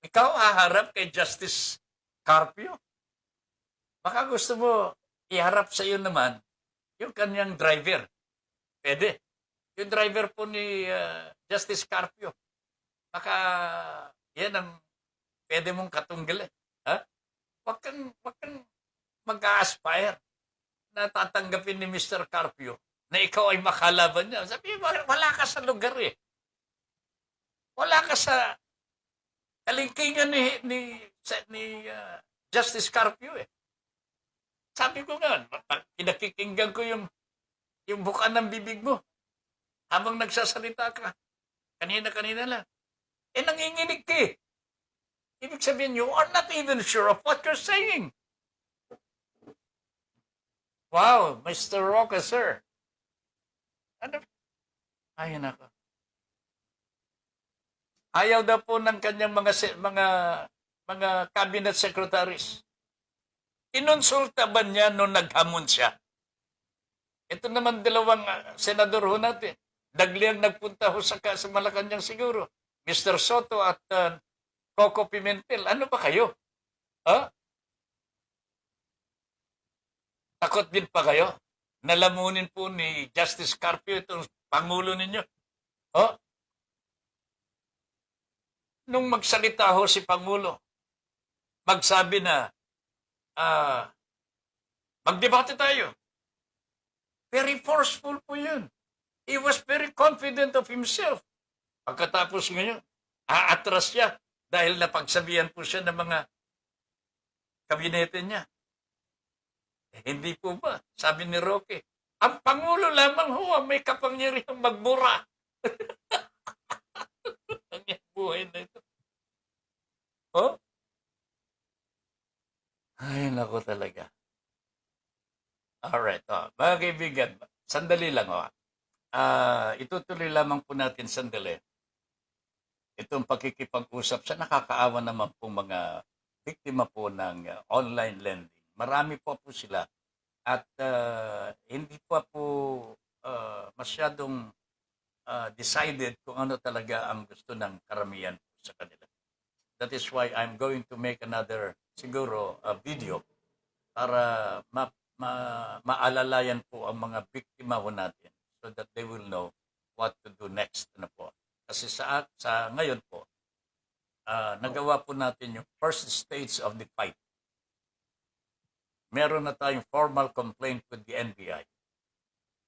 Ikaw haharap kay Justice Carpio? Baka gusto mo iharap sa iyo naman yung kanyang driver. Pwede. Yung driver po ni Justice Carpio. Baka yan ang pwede mong katunggalin. Ha? Huwag kang mag-a-aspire na tatanggapin ni Mr. Carpio na ikaw ay makalaban niya. Sabi, wala ka sa lugar eh. Wala ka sa kalingkingan ni Justice Carpio eh. Sabi ko nga, pinakikinggan ko yung buka ng bibig mo habang nagsasalita ka. Kanina-kanina lang. Nanginginig ka eh. Ibig sabihin, you are not even sure of what you're saying. Wow, Mr. Roca, sir. Ano? Ay, nako. Ayaw daw po ng kanyang mga cabinet secretaries. Inonsulta ba niya nung naghamon siya? Ito naman dalawang senador ho natin. Dagliang nagpunta ho sa Malacanang siguro. Mr. Soto at Coco Pimentel. Ano ba kayo? Ha? Takot din pa kayo? Nalamunin po ni Justice Carpio itong pangulo ninyo. Oh? Nung magsalita ho si Pangulo, magsabi na, magdebate tayo. Very forceful po yun. He was very confident of himself. Pagkatapos ngayon, aatras siya dahil napagsabihan po siya ng mga kabinete niya. Hindi po ba? Sabi ni Roque, ang Pangulo lamang ho ang may kapangyarihang magbura. Ang buhay na ito. Oh? Ay, nako talaga. Alright. Mga kaibigan, sandali lang. Itutuloy lamang po natin sandali. Itong pakikipag-usap sa nakakaawa naman po mga biktima po ng online lending. Marami po sila at hindi pa po masyadong decided kung ano talaga ang gusto ng karamihan po sa kanila. That is why I'm going to make another siguro video para maalalayan po ang mga biktima po natin so that they will know what to do next na po. Kasi sa ngayon po, nagawa po natin yung first stage of the fight. Meron na tayong formal complaint with the NBI.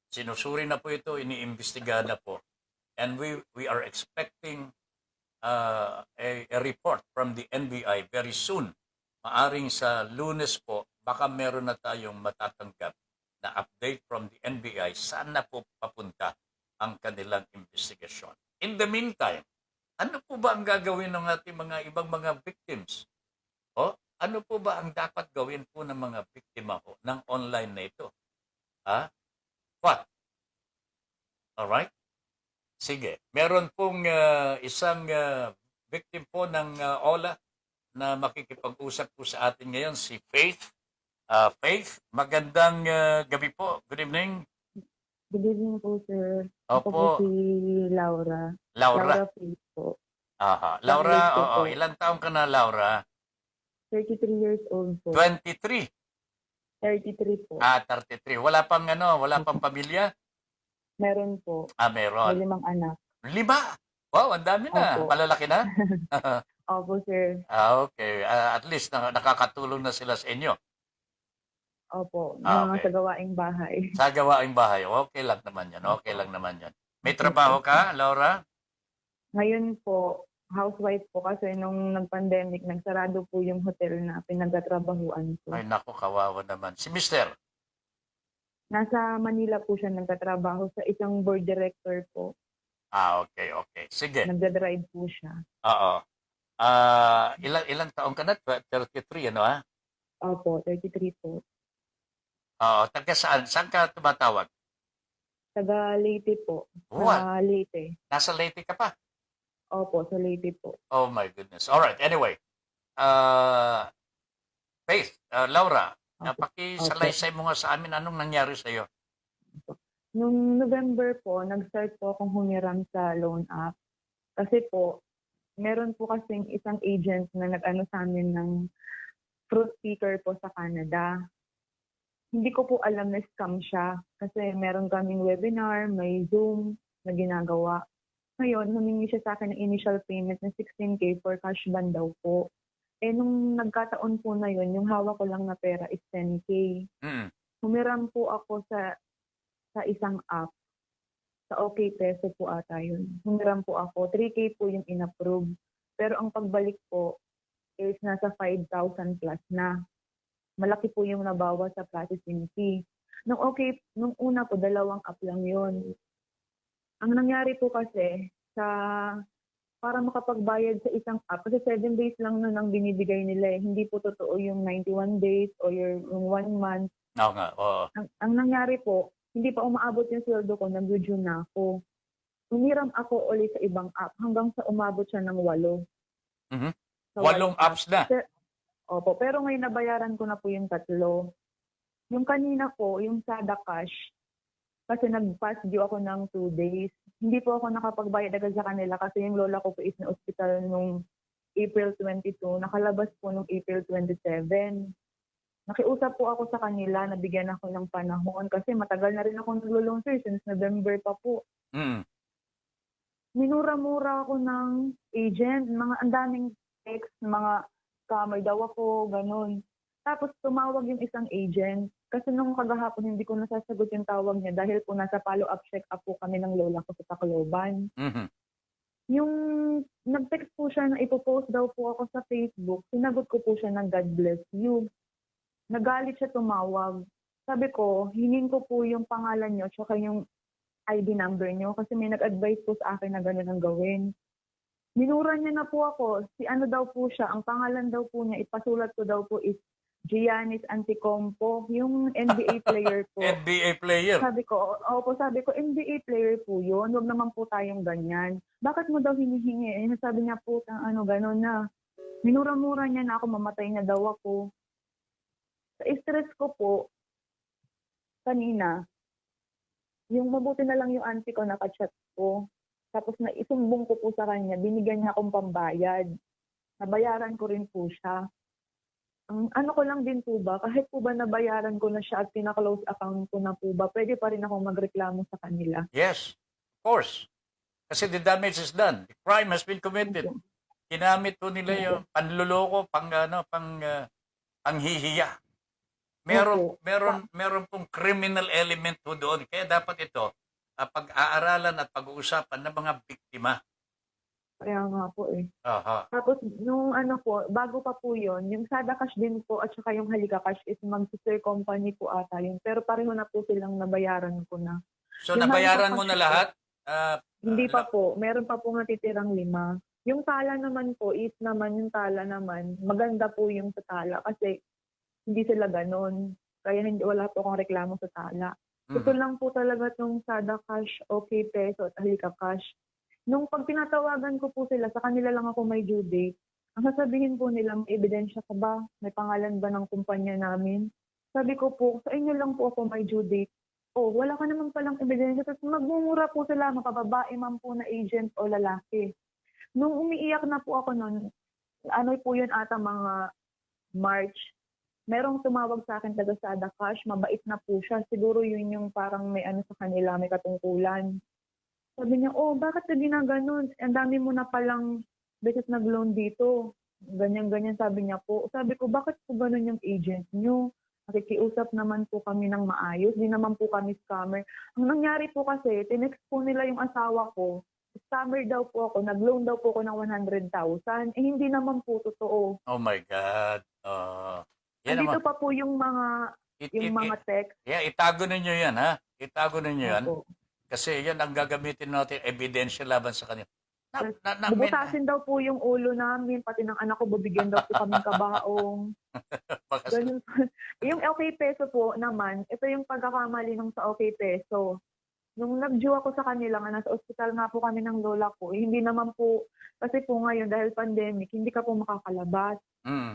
Sinusuri na po ito, iniimbestigahan na po. And we are expecting a report from the NBI very soon. Maaring sa Lunes po, baka meron na tayong matatanggap na update from the NBI saan na po papunta ang kanilang investigasyon. In the meantime, ano po ba ang gagawin ng ating mga ibang mga victims Ano po ba ang dapat gawin po ng mga biktima po ng online na ito? Ha? What? Alright? Sige. Meron pong isang victim po ng OLA na makikipag-usap po sa atin ngayon, si Faith. Faith, magandang gabi po. Good evening. Good evening po, sir. Ako po Opo, si Laura. Laura. Faith po. Aha. Laura, Bakit po oo. po? Ilang taong ka na, Laura? 33 years old po. 23. 33 po. 33. Wala pang pamilya? Meron po. May Meron. 5 anak. 5. Wow, ang dami na. Opo. Malalaki na? Opo, sir. Okay. At least nakakatulong na sila sa inyo. Opo. Ah, Mga okay. sa gawaing bahay. Sa gawaing bahay. Okay lang naman yan. Okay lang naman yan. May trabaho ka, Laura? Ngayon po, housewife po kasi nung nag-pandemic, nagsarado po yung hotel na pinagtatrabahuan ko. Ay, naku, kawawa naman. Si Mister? Nasa Manila po siya nagtatrabaho sa isang board director po. Okay, okay. Sige. Nagdadrive po siya. Oo. Ilang taong ka na? 33, ano ha? Opo, 33 po. Oo. Taga saan? Saan ka tumatawag? Taga Leyte po. What? Sa Leyte. Nasa Leyte ka pa? Opo, sa Leyte po. Oh my goodness. All right. Anyway. Faith, Laura, Opo. pakisalaysay mo nga sa amin anong nangyari sa iyo. Noong November po, nag-start po akong humiram sa loan app. Kasi po, meron po kasing isang agent na nag-ano sa amin ng fruit picker po sa Canada. Hindi ko po alam na scam siya kasi meron kaming webinar, may Zoom na ginagawa. Ngayon, humingi siya sa akin ng initial payment ng 16K for cash ban daw po. Eh, nung nagkataon po na yun, yung hawak ko lang na pera is 10K. Mm. Humiram po ako sa isang app. Sa OK Peso po ata yun. Humiram po ako. 3K po yung in-approve. Pero ang pagbalik po is nasa 5,000 plus na. Malaki po yung nabawas sa processing fee. Nung una po, 2 app lang yun. Ang nangyari po kasi, para makapagbayad sa isang app, kasi 7 days lang nun ang binibigay nila eh. Hindi po totoo yung 91 days o yung 1 month. Oo nga, oo. Ang nangyari po, hindi pa umaabot yung sweldo ko, nag-review na ako. Umiram ako ulit sa ibang app hanggang sa umabot siya ng 8. Mhm. Sa 8 apps na. Opo, pero ngayon nabayaran ko na po yung 3. Yung kanina po, yung Sada Cash, kasi nag-past due ako ng 2 days. Hindi po ako nakapagbayad agad sa kanila kasi yung lola ko po is na hospital nung April 22. Nakalabas po nung April 27. Nakiusap po ako sa kanila, nabigyan ako ng panahon kasi matagal na rin ako naglo-loan sir since November pa po. Mm. Minura-mura ako ng agent, ang daming text, mga scammer daw ako, ganun. Tapos tumawag yung isang agent kasi nung kagahapon hindi ko nasasagot yung tawag niya dahil po nasa follow-up check-up po kami ng lola ko sa Tacloban. Mhm. Yung nag-text po siya na ipopost daw po ako sa Facebook, sinagot ko po siya ng God bless you. Nagalit siya tumawag. Sabi ko, hingin ko po yung pangalan niyo tsaka yung ID number niyo kasi may nag-advise po sa akin na gano'n ang gawin. Minura niya na po ako. Si ano daw po siya, ang pangalan daw po niya, ipasulat ko daw po is Giannis Antecompo, yung NBA player po. NBA player. Sabi ko, NBA player po yun. Huwag naman po tayong ganyan. Bakit mo daw hinihingi? Eh, sabi niya po, gano'n na. Minura-mura niya na ako, mamatay na daw ako. Sa stress ko po, kanina, yung mabuti na lang yung auntie ko nakachat ko. Tapos na isumbong ko po sa kanya, binigyan niya akong pambayad. Nabayaran ko rin po siya. Ang ano ko lang din po ba, kahit po ba nabayaran ko na siya at pinaka-close account ko na po ba, pwede pa rin akong magreklamo sa kanila. Yes, of course. Kasi the damage is done. The crime has been committed. Ginamit po nila yung panluloko, panghihiya. Meron pong criminal element po doon. Kaya dapat ito, pag-aaralan at pag-uusapan ng mga biktima. Kaya nga po eh. Aha. Tapos nung bago pa po yun, yung Sada Cash din po at saka yung Halika Cash is mag-sister company po ata yun. Pero pareho na po silang nabayaran ko na. So, Yung nabayaran Halika mo Cash na lahat? Hindi pa po. Meron pa po natitirang 5. Yung tala naman po, yung tala naman, maganda po yung sa tala kasi hindi sila ganon. Kaya wala po akong reklamo sa tala. Ito lang po talaga tong Sada Cash, Okay Peso at Halika Cash. Nung pag tinatawagan ko po sila, sa kanila lang ako may due date. Ang sasabihin po nila, may ebidensya ka ba? May pangalan ba ng kumpanya namin? Sabi ko po, sa inyo lang po ako may due date. Oh, wala ka naman palang ebidensya. Tapos magmumura po sila, makababae man po na agent o lalaki. Nung umiiyak na po ako noon, ano po yun ata mga March, merong tumawag sa akin taga Sada Cash, mabait na po siya. Siguro yun yung parang may ano sa kanila, may katungkulan. Sabi niya, oh, bakit ka ginaganon? Ang dami mo na palang beses nag-loan dito. Ganyan-ganyan sabi niya po. Sabi ko, bakit po ganon yung agent niyo? Nakikiusap naman po kami ng maayos. Di naman po kami scammer. Ang nangyari po kasi, tinext po nila yung asawa ko. Scammer daw po ako. Nag-loan daw po ako ng 100,000. Eh, hindi naman po totoo. Oh my God. Yan Andito naman. pa po yung mga text. Yeah, itago ninyo yan, ha? Itago ninyo yan. Opo. Kasi yan ang gagamitin natin ebidensya laban sa kanila. Bubutasin daw po yung ulo namin, pati ng anak ko, bibigyan daw po kaming kabaong. Ganun po. Yung Okay Peso po naman, ito yung pagkakamali ng sa Okay Peso. Nung nag-due ako sa kanila, nga nasa ospital nga po kami ng lola ko, hindi naman po, kasi po ngayon dahil pandemic, hindi ka po makakalabas.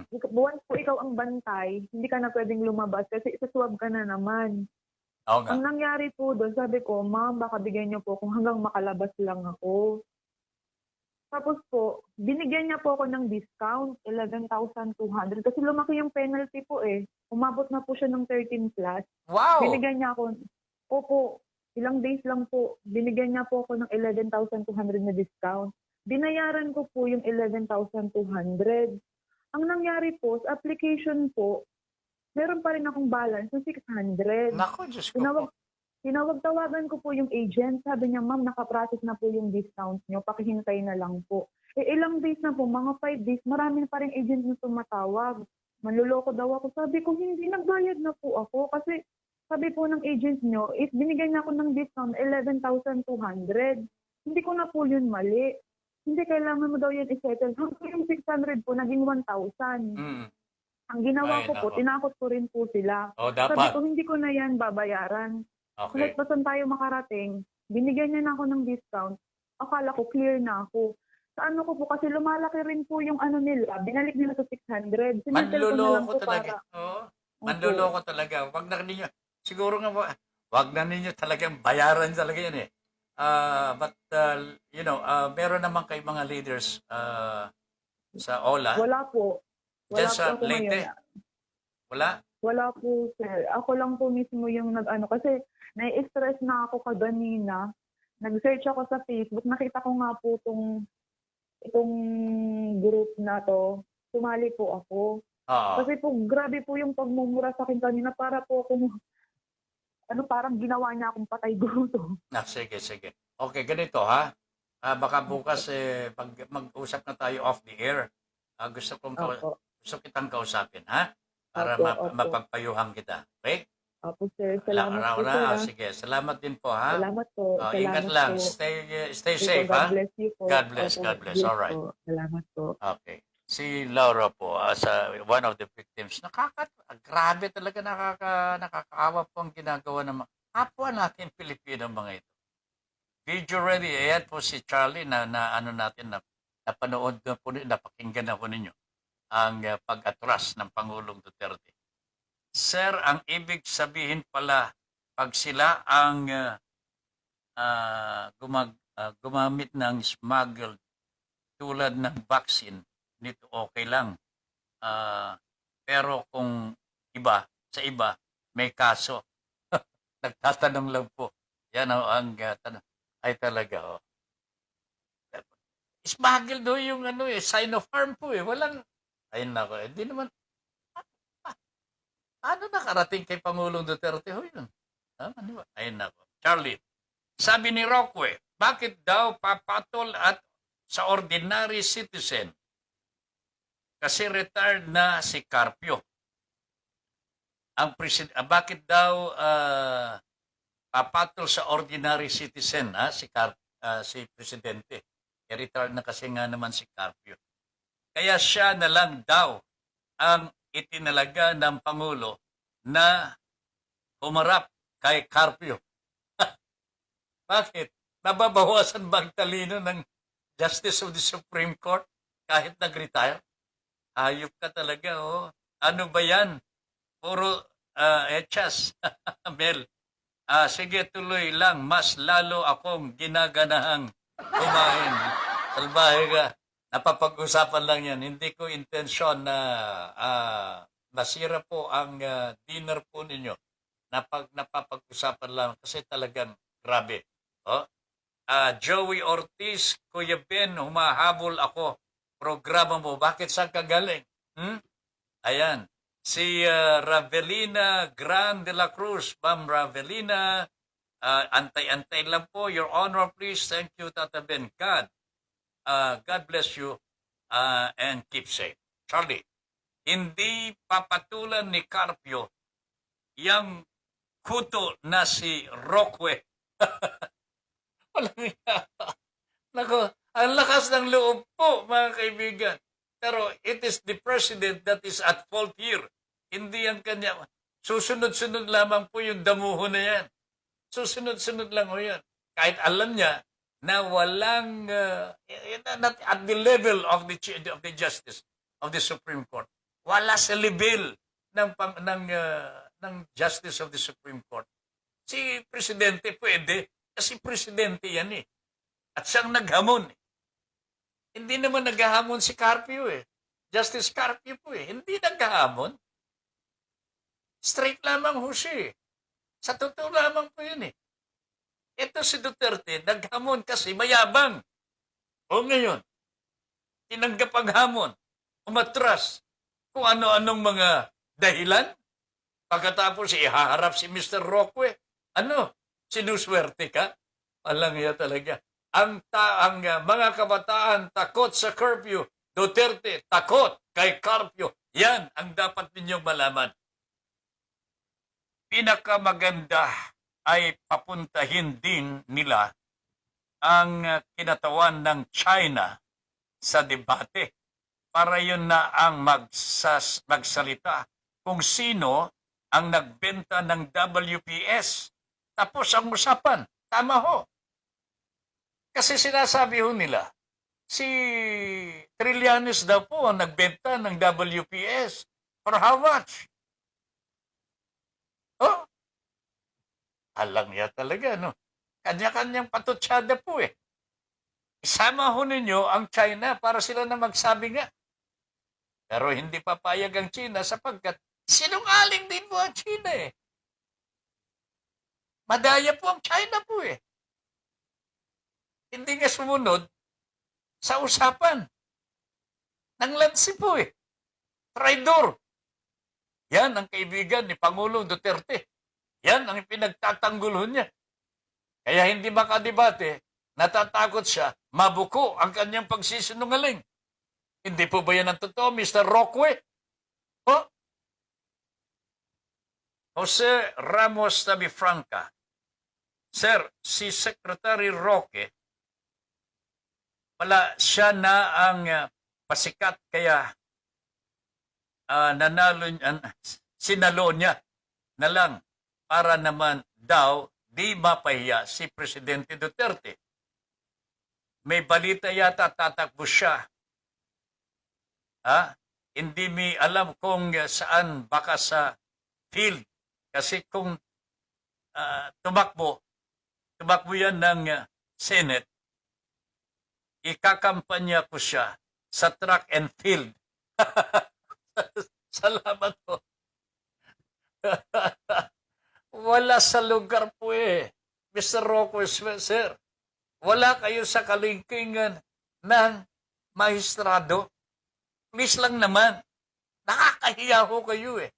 Buwan po ikaw ang bantay, hindi ka na pwedeng lumabas kasi isaswab ka na naman. Oo nga. Ang nangyari po doon, sabi ko, ma'am, baka bigyan niyo po kung hanggang makalabas lang ako. Tapos po, binigyan niya po ako ng discount, 11,200. Kasi lumaki yung penalty po eh. Umabot na po siya ng 13 plus. Wow! Binigyan niya ako, opo, ilang days lang po, binigyan niya po ako ng 11,200 na discount. Binayaran ko po yung 11,200. Ang nangyari po, sa application po, meron pa rin akong balance ng 600. Naku, Diyos ko po. Tinawag-tawagan ko po yung agent. Sabi niya, ma'am, nakaprocess na po yung discount niyo. Pakihintay na lang po. Eh, ilang days na po, mga 5 days, marami na pa rin agent na tumatawag. Manluloko daw ako. Sabi ko, hindi, nagbayad na po ako. Kasi sabi po ng agent niyo, if binigay na ako ng discount, 11,200. Hindi ko na po yun mali. Hindi, kailangan mo daw yan i-settle. Yung 600 po, naging 1,000. Ang ginawa Ay, ko po, nako. tinakot ko rin po sila. Oh, Sabi dapat. ko, hindi ko na yan babayaran. Okay. Kahit pa saan tayo makarating, binigyan niya na ako ng discount. Akala ko clear na ako. Sa ano ko po, kasi lumalaki rin po yung ano nila. Binalik nila sa 600. Sinettle ko na lang Manluloko po talaga. para. Oo. Manluloko talaga. Wag na ninyo. Siguro nga, wag na ninyo talagang bayaran talaga yan eh. But, meron naman kay mga leaders sa OLA. Wala po. Wala Diyan po sa ako Leyte? ngayon. Wala? Wala po, sir. Ako lang po mismo yung nag-ano. Kasi nai-stress na ako kaganina. Nag-search ako sa Facebook. Nakita ko nga po itong group na to. Sumali po ako. Oo. Kasi po, grabe po yung pagmumura sa akin kanina. Para po ako, parang ginawa niya akong patay gusto. Sige, sige. Okay, ganito ha. Baka bukas pag mag-usap na tayo off the air, gusto kitang kausapin, ha? Para Opo. mapagpayuhan kita. Okay? Opo, sir. Salamat po, sir. Sige, salamat din po, ha? Salamat po. Ingat Salamat lang. po. Stay safe, God ha? bless you po. God bless, Opo, God bless. yes All right. po. Salamat po. Okay. Si Laura po, as one of the victims, grabe talaga nakakaawa po ang ginagawa ng mga kapwa natin Pilipino mga ito. Video ready. Ayan po si Charlie na napanood na po, napakinggan na po ninyo ang pag-atras ng Pangulong Duterte. Sir, ang ibig sabihin pala, pag sila ang gumamit ng smuggled tulad ng vaccine, nito okay lang. Pero kung sa iba, may kaso. Nagtatanong lang po. Yan ang tanong. Ay talaga, smuggle do yung sign of harm po eh. Walang, ayun nako, hindi naman, ano nakarating kay Pangulong Duterte ho yun? Ayun nako. Charlie, sabi ni Roque, bakit daw papatol at sa ordinary citizen? Kasi retired na si Carpio. Bakit daw papatol sa ordinary citizen si Presidente? I-retire na kasi nga naman si Carpio. Kaya siya na lang daw ang itinalaga ng Pangulo na humarap kay Carpio. Bakit? Nababawasan ba ang talino ng Justice of the Supreme Court kahit nag-retire? Hayop ka talaga, oh. Ano ba yan? Puro echas. Mel, sige tuloy lang. Mas lalo akong ginaganahang kumain. Salbahe ka. Napapag-usapan lang yan. Hindi ko intensyon na masira po ang dinner po ninyo. Napapag-usapan lang kasi talagang grabe. Oh? Joey Ortiz, Kuya Ben, humahabol ako. Programa mo, bakit saan ka galing? Ayan. Si Ravelina Gran de la Cruz. Ma'am Ravelina, antay-antay lang po. Your Honor, please. Thank you, Tata Ben. God bless you and keep safe. Charlie, hindi papatulan ni Carpio yung kuto na si Roque. Nako, ang lakas ng loob po, mga kaibigan. Pero it is the president that is at fault here. Hindi ang kanya. Susunod-sunod lamang po yung damuho na yan. Susunod-sunod lang ho yan. Kahit alam niya na walang not at the level of the justice of the Supreme Court. Wala sa level ng justice of the Supreme Court. Si presidente pwede kasi presidente yan eh. At siyang naghamon. Hindi naman naghahamon si Carpio eh. Justice Carpio po eh. Hindi naghahamon. Straight lamang ho siya eh. Sa totoo lamang po yun eh. Ito si Duterte, naghamon kasi mayabang. O ngayon, tinanggap ang hamon, umatras, kung ano-anong mga dahilan. Pagkatapos ihaharap si Mr. Roque, sinuswerte ka? Alang iya talaga. Ang mga kabataan takot sa curfew, Duterte takot kay Carpio. Yan ang dapat ninyong malaman. Pinakamaganda ay papuntahin din nila ang kinatawan ng China sa debate para yun na ang magsalita kung sino ang nagbenta ng WPS. Tapos ang usapan, tama ho. Kasi sinasabi ho nila, si Trillanes daw po ang nagbenta ng WPS. For how much? Oh, alam niya talaga, no? Kanya-kanyang patutsada po eh. Isama ho ninyo ang China para sila na magsabi nga. Pero hindi papayag ang China sapagkat sinungaling din po ang China eh. Madaya po ang China po eh. Hindi nga sumunod sa usapan. Nang lansi po eh. Traidor. Yan ang kaibigan ni Pangulong Duterte. Yan ang pinagtatanggol niya. Kaya hindi makadebate, natatakot siya, mabuko ang kanyang pagsisinungaling. Hindi po ba yan ang totoo, Mr. Roque? Oh? Jose Ramos Tabifranca. Sir, si Secretary Roque, wala siya na ang pasikat kaya sinalo niya na lang para naman daw di mapahiya si Presidente Duterte. May balita yata tatakbo siya. Hindi mi alam kung saan, baka sa field. Kasi kung tumakbo yan ng Senate, ikakampanya ko siya sa track and field. Salamat po. Wala sa lugar po eh. Mr. Roque, sir. Wala kayo sa kalingkingan ng mahistrado. Please lang naman. Nakakahiya ho kayo eh.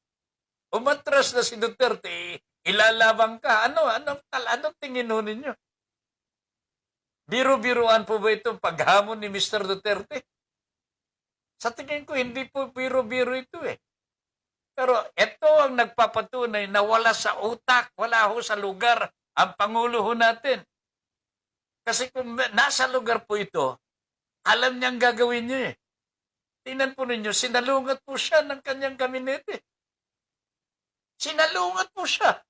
Umatras na si Duterte, ilalabang ka. Anong tingin ho ninyo? Biro-biroan po ba itong paghamon ni Mr. Duterte? Sa tingin ko, hindi po biro-biro ito eh. Pero ito ang nagpapatunay na wala sa utak, wala ho sa lugar ang Pangulo ho natin. Kasi kung nasa lugar po ito, Alam niyang gagawin niya eh. Tingnan po ninyo, sinalungat po siya ng kanyang gabinete. Sinalungat po siya.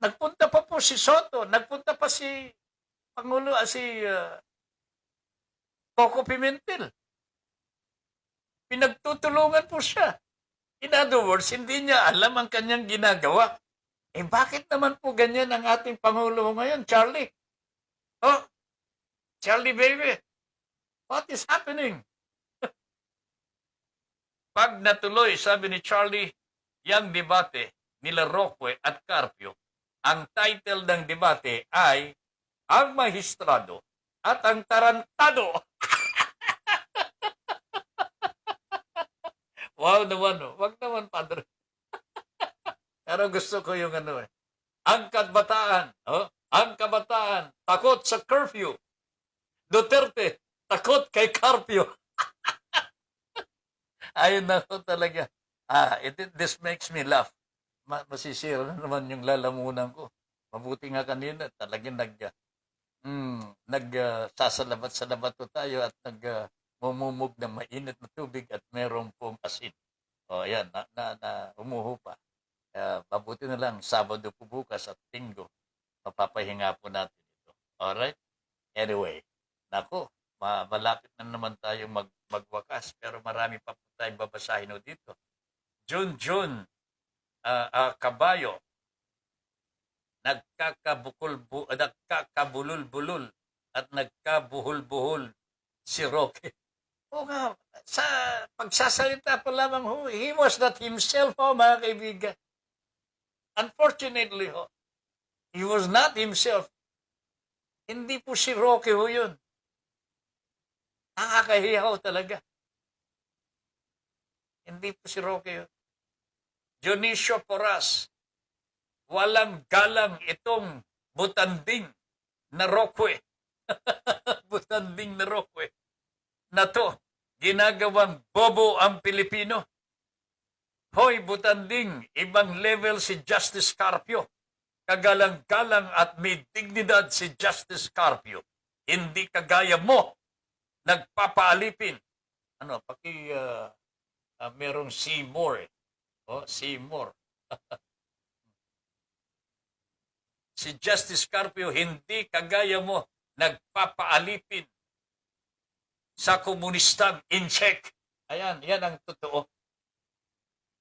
Nagpunta pa po si Soto, nagpunta pa si Pangulo, Coco Pimentel. Pinagtutulungan po siya. In other words, hindi niya alam ang kanyang ginagawa. Eh bakit naman po ganyan ang ating Pangulo ngayon, Charlie? Oh, Charlie baby, what is happening? Pag natuloy, sabi ni Charlie, yang debate nila Roque at Carpio, ang title ng debate ay Ang Mahistrado at ang Tarantado. Wow naman, oh. Wag naman, Padre. Pero gusto ko yung ano eh. Ang kabataan, oh? Ang kabataan, takot sa curfew. Duterte, takot kay Carpio. Ayun na ko talaga. This makes me laugh. Masisira na naman yung lalamunan ko. Mabuti nga kanina, talagang sasalabat-salabat ko tayo at mumumog ng mainit na tubig at merong pong asin. O yan, umuho pa. Mabuti na lang, Sabado po bukas at Linggo, mapapahinga po natin ito. Alright? Anyway, nako, malapit na naman tayo magwakas, pero marami pa po tayong babasahin dito. June, kabayo, nagkakabulul-bulul at nagkabuhol-buhol si Roque. O nga, sa pagsasalita pa lamang ho, he was not himself, mga kaibigan. Unfortunately, he was not himself. Hindi po si Roque ho yun. Nakakahiya ho talaga. Hindi po si Roque yun. Dionisio Porras, walang galang itong butanding na Roque. Butanding na Roque. Na to, ginagawang bobo ang Pilipino. Hoy, butanding, ibang level si Justice Carpio. Kagalang-galang at may dignidad si Justice Carpio. Hindi kagaya mo, nagpapaalipin. Merong Seymour. Seymour. Si Justice Carpio, hindi kagaya mo, nagpapaalipin sa komunistang in-check. Ayan, yan ang totoo.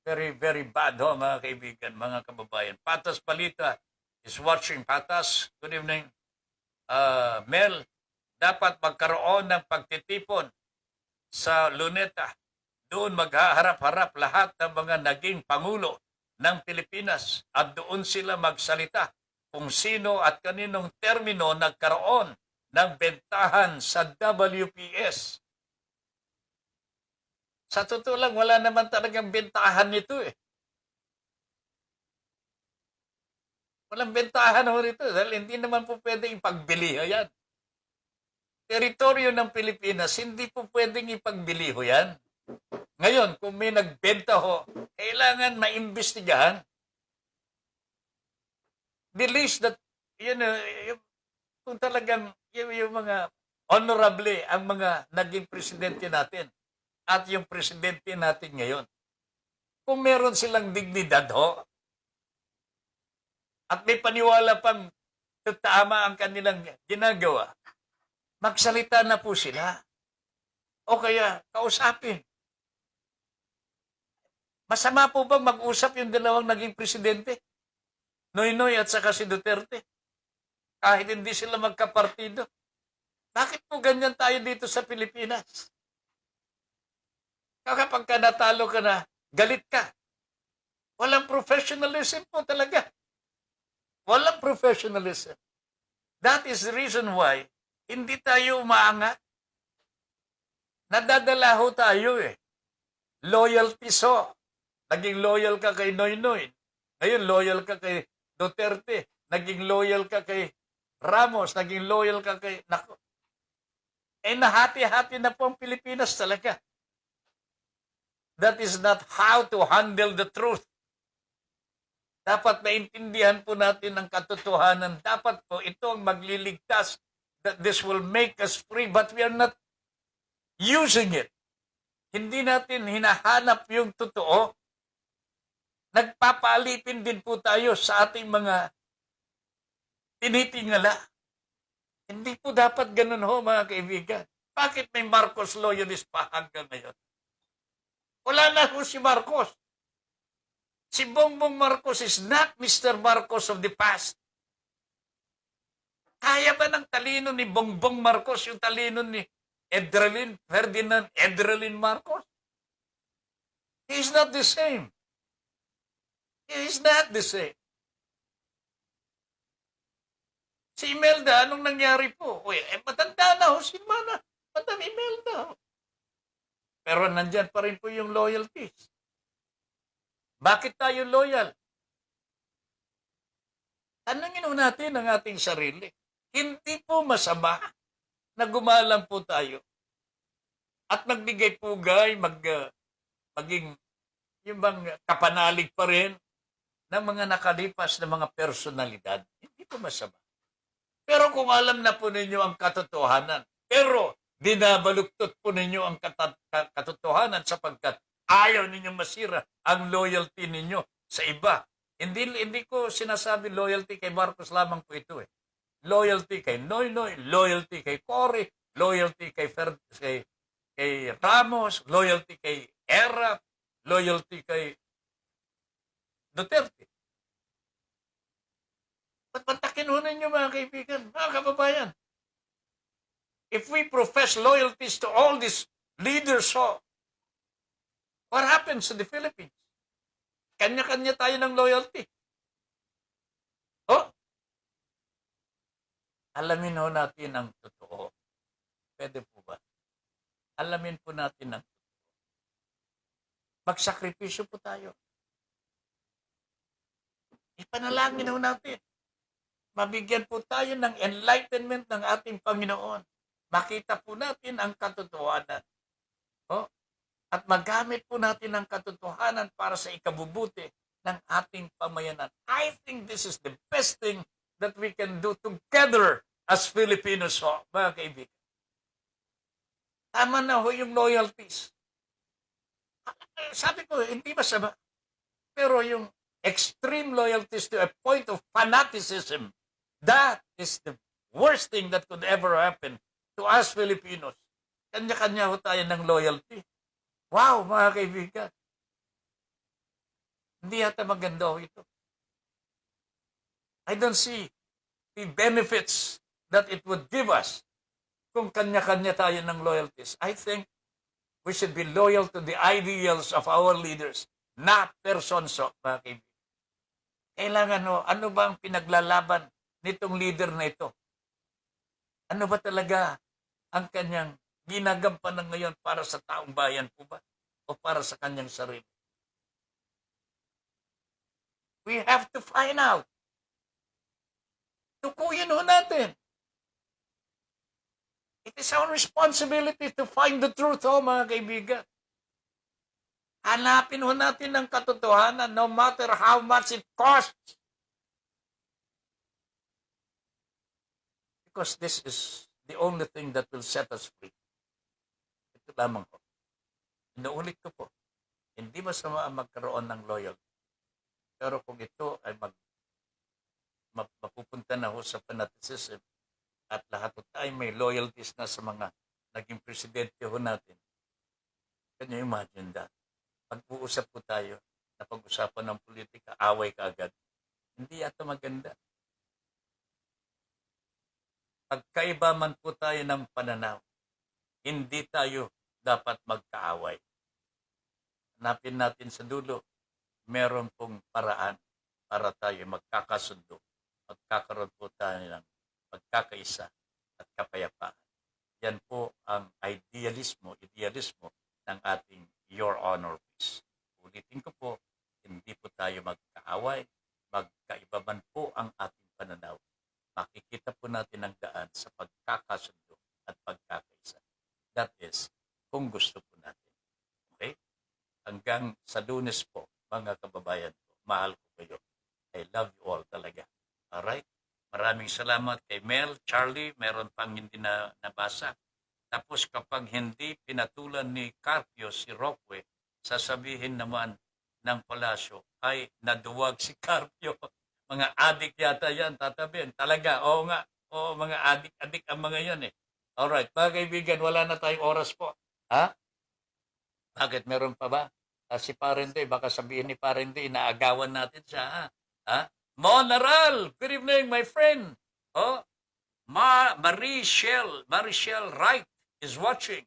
Very, very bad, mga kaibigan, mga kababayan. Patas Palita is watching. Patas, good evening. Mel, dapat magkaroon ng pagtitipon sa Luneta. Doon maghaharap-harap lahat ng mga naging pangulo ng Pilipinas at doon sila magsalita kung sino at kaninong termino nagkaroon ng bentahan sa WPS. Sa totoo lang, wala naman talagang bentahan nito eh. Walang bentahan ho rito dahil hindi naman po pwedeng ipagbili ho yan. Teritoryo ng Pilipinas, hindi po pwedeng ipagbili ho yan. Ngayon, kung may nagbenta ho, kailangan maimbestigahan. The least that, kung talagang yung mga honorable ang mga naging presidente natin at yung presidente natin ngayon. Kung meron silang dignidad ho, at may paniwala pang tama ang kanilang ginagawa, magsalita na po sila. O kaya, kausapin. Masama po bang mag-usap yung dalawang naging presidente? Noynoy at saka si Duterte? Kahit hindi sila magkapartido. Bakit po ganyan tayo dito sa Pilipinas? Kapag ka natalo ka na, galit ka. Walang professionalism po talaga. Walang professionalism. That is the reason why hindi tayo umaangat. Nadadala ho tayo eh. Loyalty so. Naging loyal ka kay Noynoy. Ngayon, loyal ka kay Duterte. Naging loyal ka kay Ramos. Naging loyal ka kay... Nako. Nahati-hati na po ang Pilipinas talaga. That is not how to handle the truth. Dapat maintindihan po natin ang katotohanan. Dapat po ito ang magliligtas. That this will make us free. But we are not using it. Hindi natin hinahanap yung totoo. Nagpapaalipin din po tayo sa ating mga tinitingala. Hindi po dapat ganun ho, mga kaibigan. Bakit may Marcos loyalist pa hanggang ngayon? Wala na ho si Marcos. Si Bongbong Marcos is not Mr. Marcos of the past. Kaya ba ng talino ni Bongbong Marcos yung talino ni Ferdinand Edralin Marcos? He is not the same. He is not the same. Si Imelda, anong nangyari po? Uy, matanda na ho si Madam Imelda. Pero nandyan pa rin po yung loyalties. Bakit tayo loyal? Tanungin ho natin ang ating sarili. Hindi po masama na gumalang po tayo at magbigay pugay, maging yung bang kapanalig pa rin ng mga nakalipas na mga personalidad. Hindi po masama. Pero kung alam na po ninyo ang katotohanan, pero binabaluktot po ninyo ang katotohanan sapagkat ayaw ninyong masira ang loyalty ninyo sa iba. Hindi ko sinasabi loyalty kay Marcos lamang po ito eh. Loyalty kay Noynoy, loyalty kay Cory, loyalty kay Ramos, loyalty kay Erap, loyalty kay Duterte. Patakin ho ninyo mga kaibigan, mga kababayan. If we profess loyalties to all these leaders, what happens to the Philippines? Kanya-kanya tayo ng loyalty. Alamin ho natin ang totoo. Pwede po ba? Alamin po natin ang totoo. Magsakripisyo po tayo. Ipanalangin ho natin. Mabigyan po tayo ng enlightenment ng ating Panginoon. Makita po natin ang katotohanan. At magamit po natin ang katotohanan para sa ikabubuti ng ating pamayanan. I think this is the best thing that we can do together as Filipinos, mga kaibigan. Tama na ho yung loyalties. Sabi ko, hindi masama. Pero yung extreme loyalties to a point of fanaticism, that is the worst thing that could ever happen to us Filipinos. Kanya-kanya ho tayo ng loyalty. Wow, mga kaibigan. Hindi yata maganda ho ito. I don't see the benefits that it would give us kung kanya-kanya tayo ng loyalties. I think we should be loyal to the ideals of our leaders, not persons, mga kaibigan. Kailangan ano ba ang pinaglalaban nitong leader na ito? Ano ba talaga ang kanyang ginagampanan ngayon para sa taong bayan po ba? O para sa kanyang sarili? We have to find out. Tukuyin ho natin. It is our responsibility to find the truth, mga kaibigan. Hanapin ho natin ang katotohanan no matter how much it costs. Because this is the only thing that will set us free. Ito lamang po. Inuulit ko po, hindi masama ang magkaroon ng loyalty. Pero kung ito ay mapupunta na ho sa fanaticism at lahat po tayo may loyalties na sa mga naging presidente ho natin, can you imagine that? Pag-uusap po tayo na pag-usapan ng politika, away kaagad. Hindi yata maganda. Pagkaiba man po tayo ng pananaw, hindi tayo dapat magkaaway. Hanapin natin sa dulo, meron pong paraan para tayo magkakasundo. Magkakaroon po tayo ng pagkakaisa at kapayapaan. Yan po ang idealismo ng ating Your Honor Peace. Ulitin ko po, hindi po tayo magkaaway, magkaiba man po ang ating pananaw. Makikita po natin ang daan sa pagkakasundo at pagkakaisa. That is, kung gusto po natin. Okay? Hanggang sa Lunes po, mga kababayan ko, mahal ko kayo. I love you all talaga. Alright? Maraming salamat kay Mel, Charlie, meron pang hindi na nabasa. Tapos kapag hindi pinatulan ni Carpio si Roque, sasabihin naman ng palasyo ay naduwag si Carpio. Mga adik yata yan, tatabihin. Talaga, oo nga. Oo, mga adik-adik ang mga yan eh. Alright, mga kaibigan, wala na tayong oras po. Ha? Bakit meron pa ba? Si Parente, baka sabihin ni Parente, inaagawan natin siya. Ha? Mon Aral, good evening, my friend. Oh, Marichelle Wright is watching.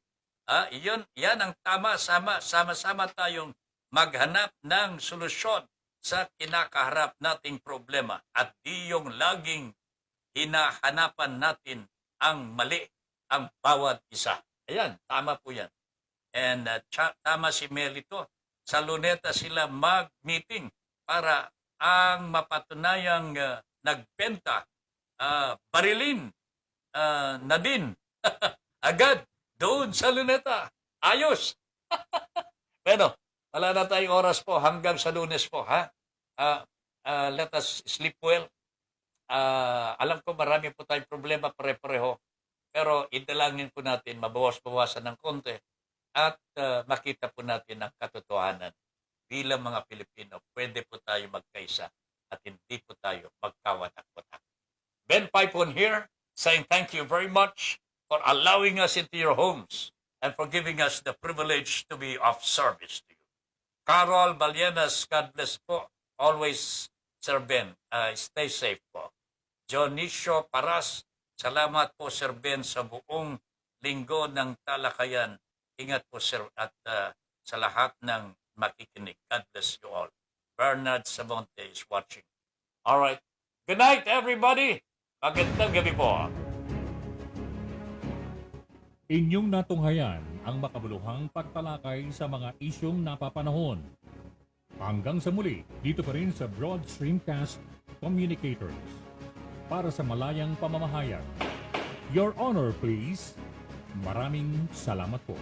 Yan ang tama, sama-sama tayong maghanap ng solusyon sa kinakaharap nating problema at di yung laging hinahanapan natin ang mali ang bawat isa. Ayan, tama po yan. And tama si Melito, sa Luneta sila mag-meeting para ang mapatunayang nagbenta, barilin na din. Agad, doon sa Luneta. Ayos! Bueno, wala na tayong oras po hanggang sa Lunes po, ha? Let us sleep well. Alam ko marami po tayong problema pare-pareho, pero idalangin po natin, mabawas-bawasan ng konti at makita po natin ang katotohanan. Bilang mga Pilipino, pwede po tayo magkaisa at hindi po tayo magkawatak-watak. Ben Pipon here, saying thank you very much for allowing us into your homes and for giving us the privilege to be of service to you. Carol Balienas, God bless po. Always, Sir Ben. Stay safe po. Dionisio Paras, salamat po, Sir Ben, sa buong linggo ng talakayan. Ingat po, Sir, at sa lahat ng makikinig. God bless you all. Bernard Samonte is watching. All right. Good night, everybody. Magandang gabi po. Inyong natunghayan ang makabuluhang pagtalakay sa mga isyong napapanahon. Hanggang sa muli, dito pa rin sa Broad Streamcast Communicators. Para sa malayang pamamahayag. Your Honor, please. Maraming salamat po.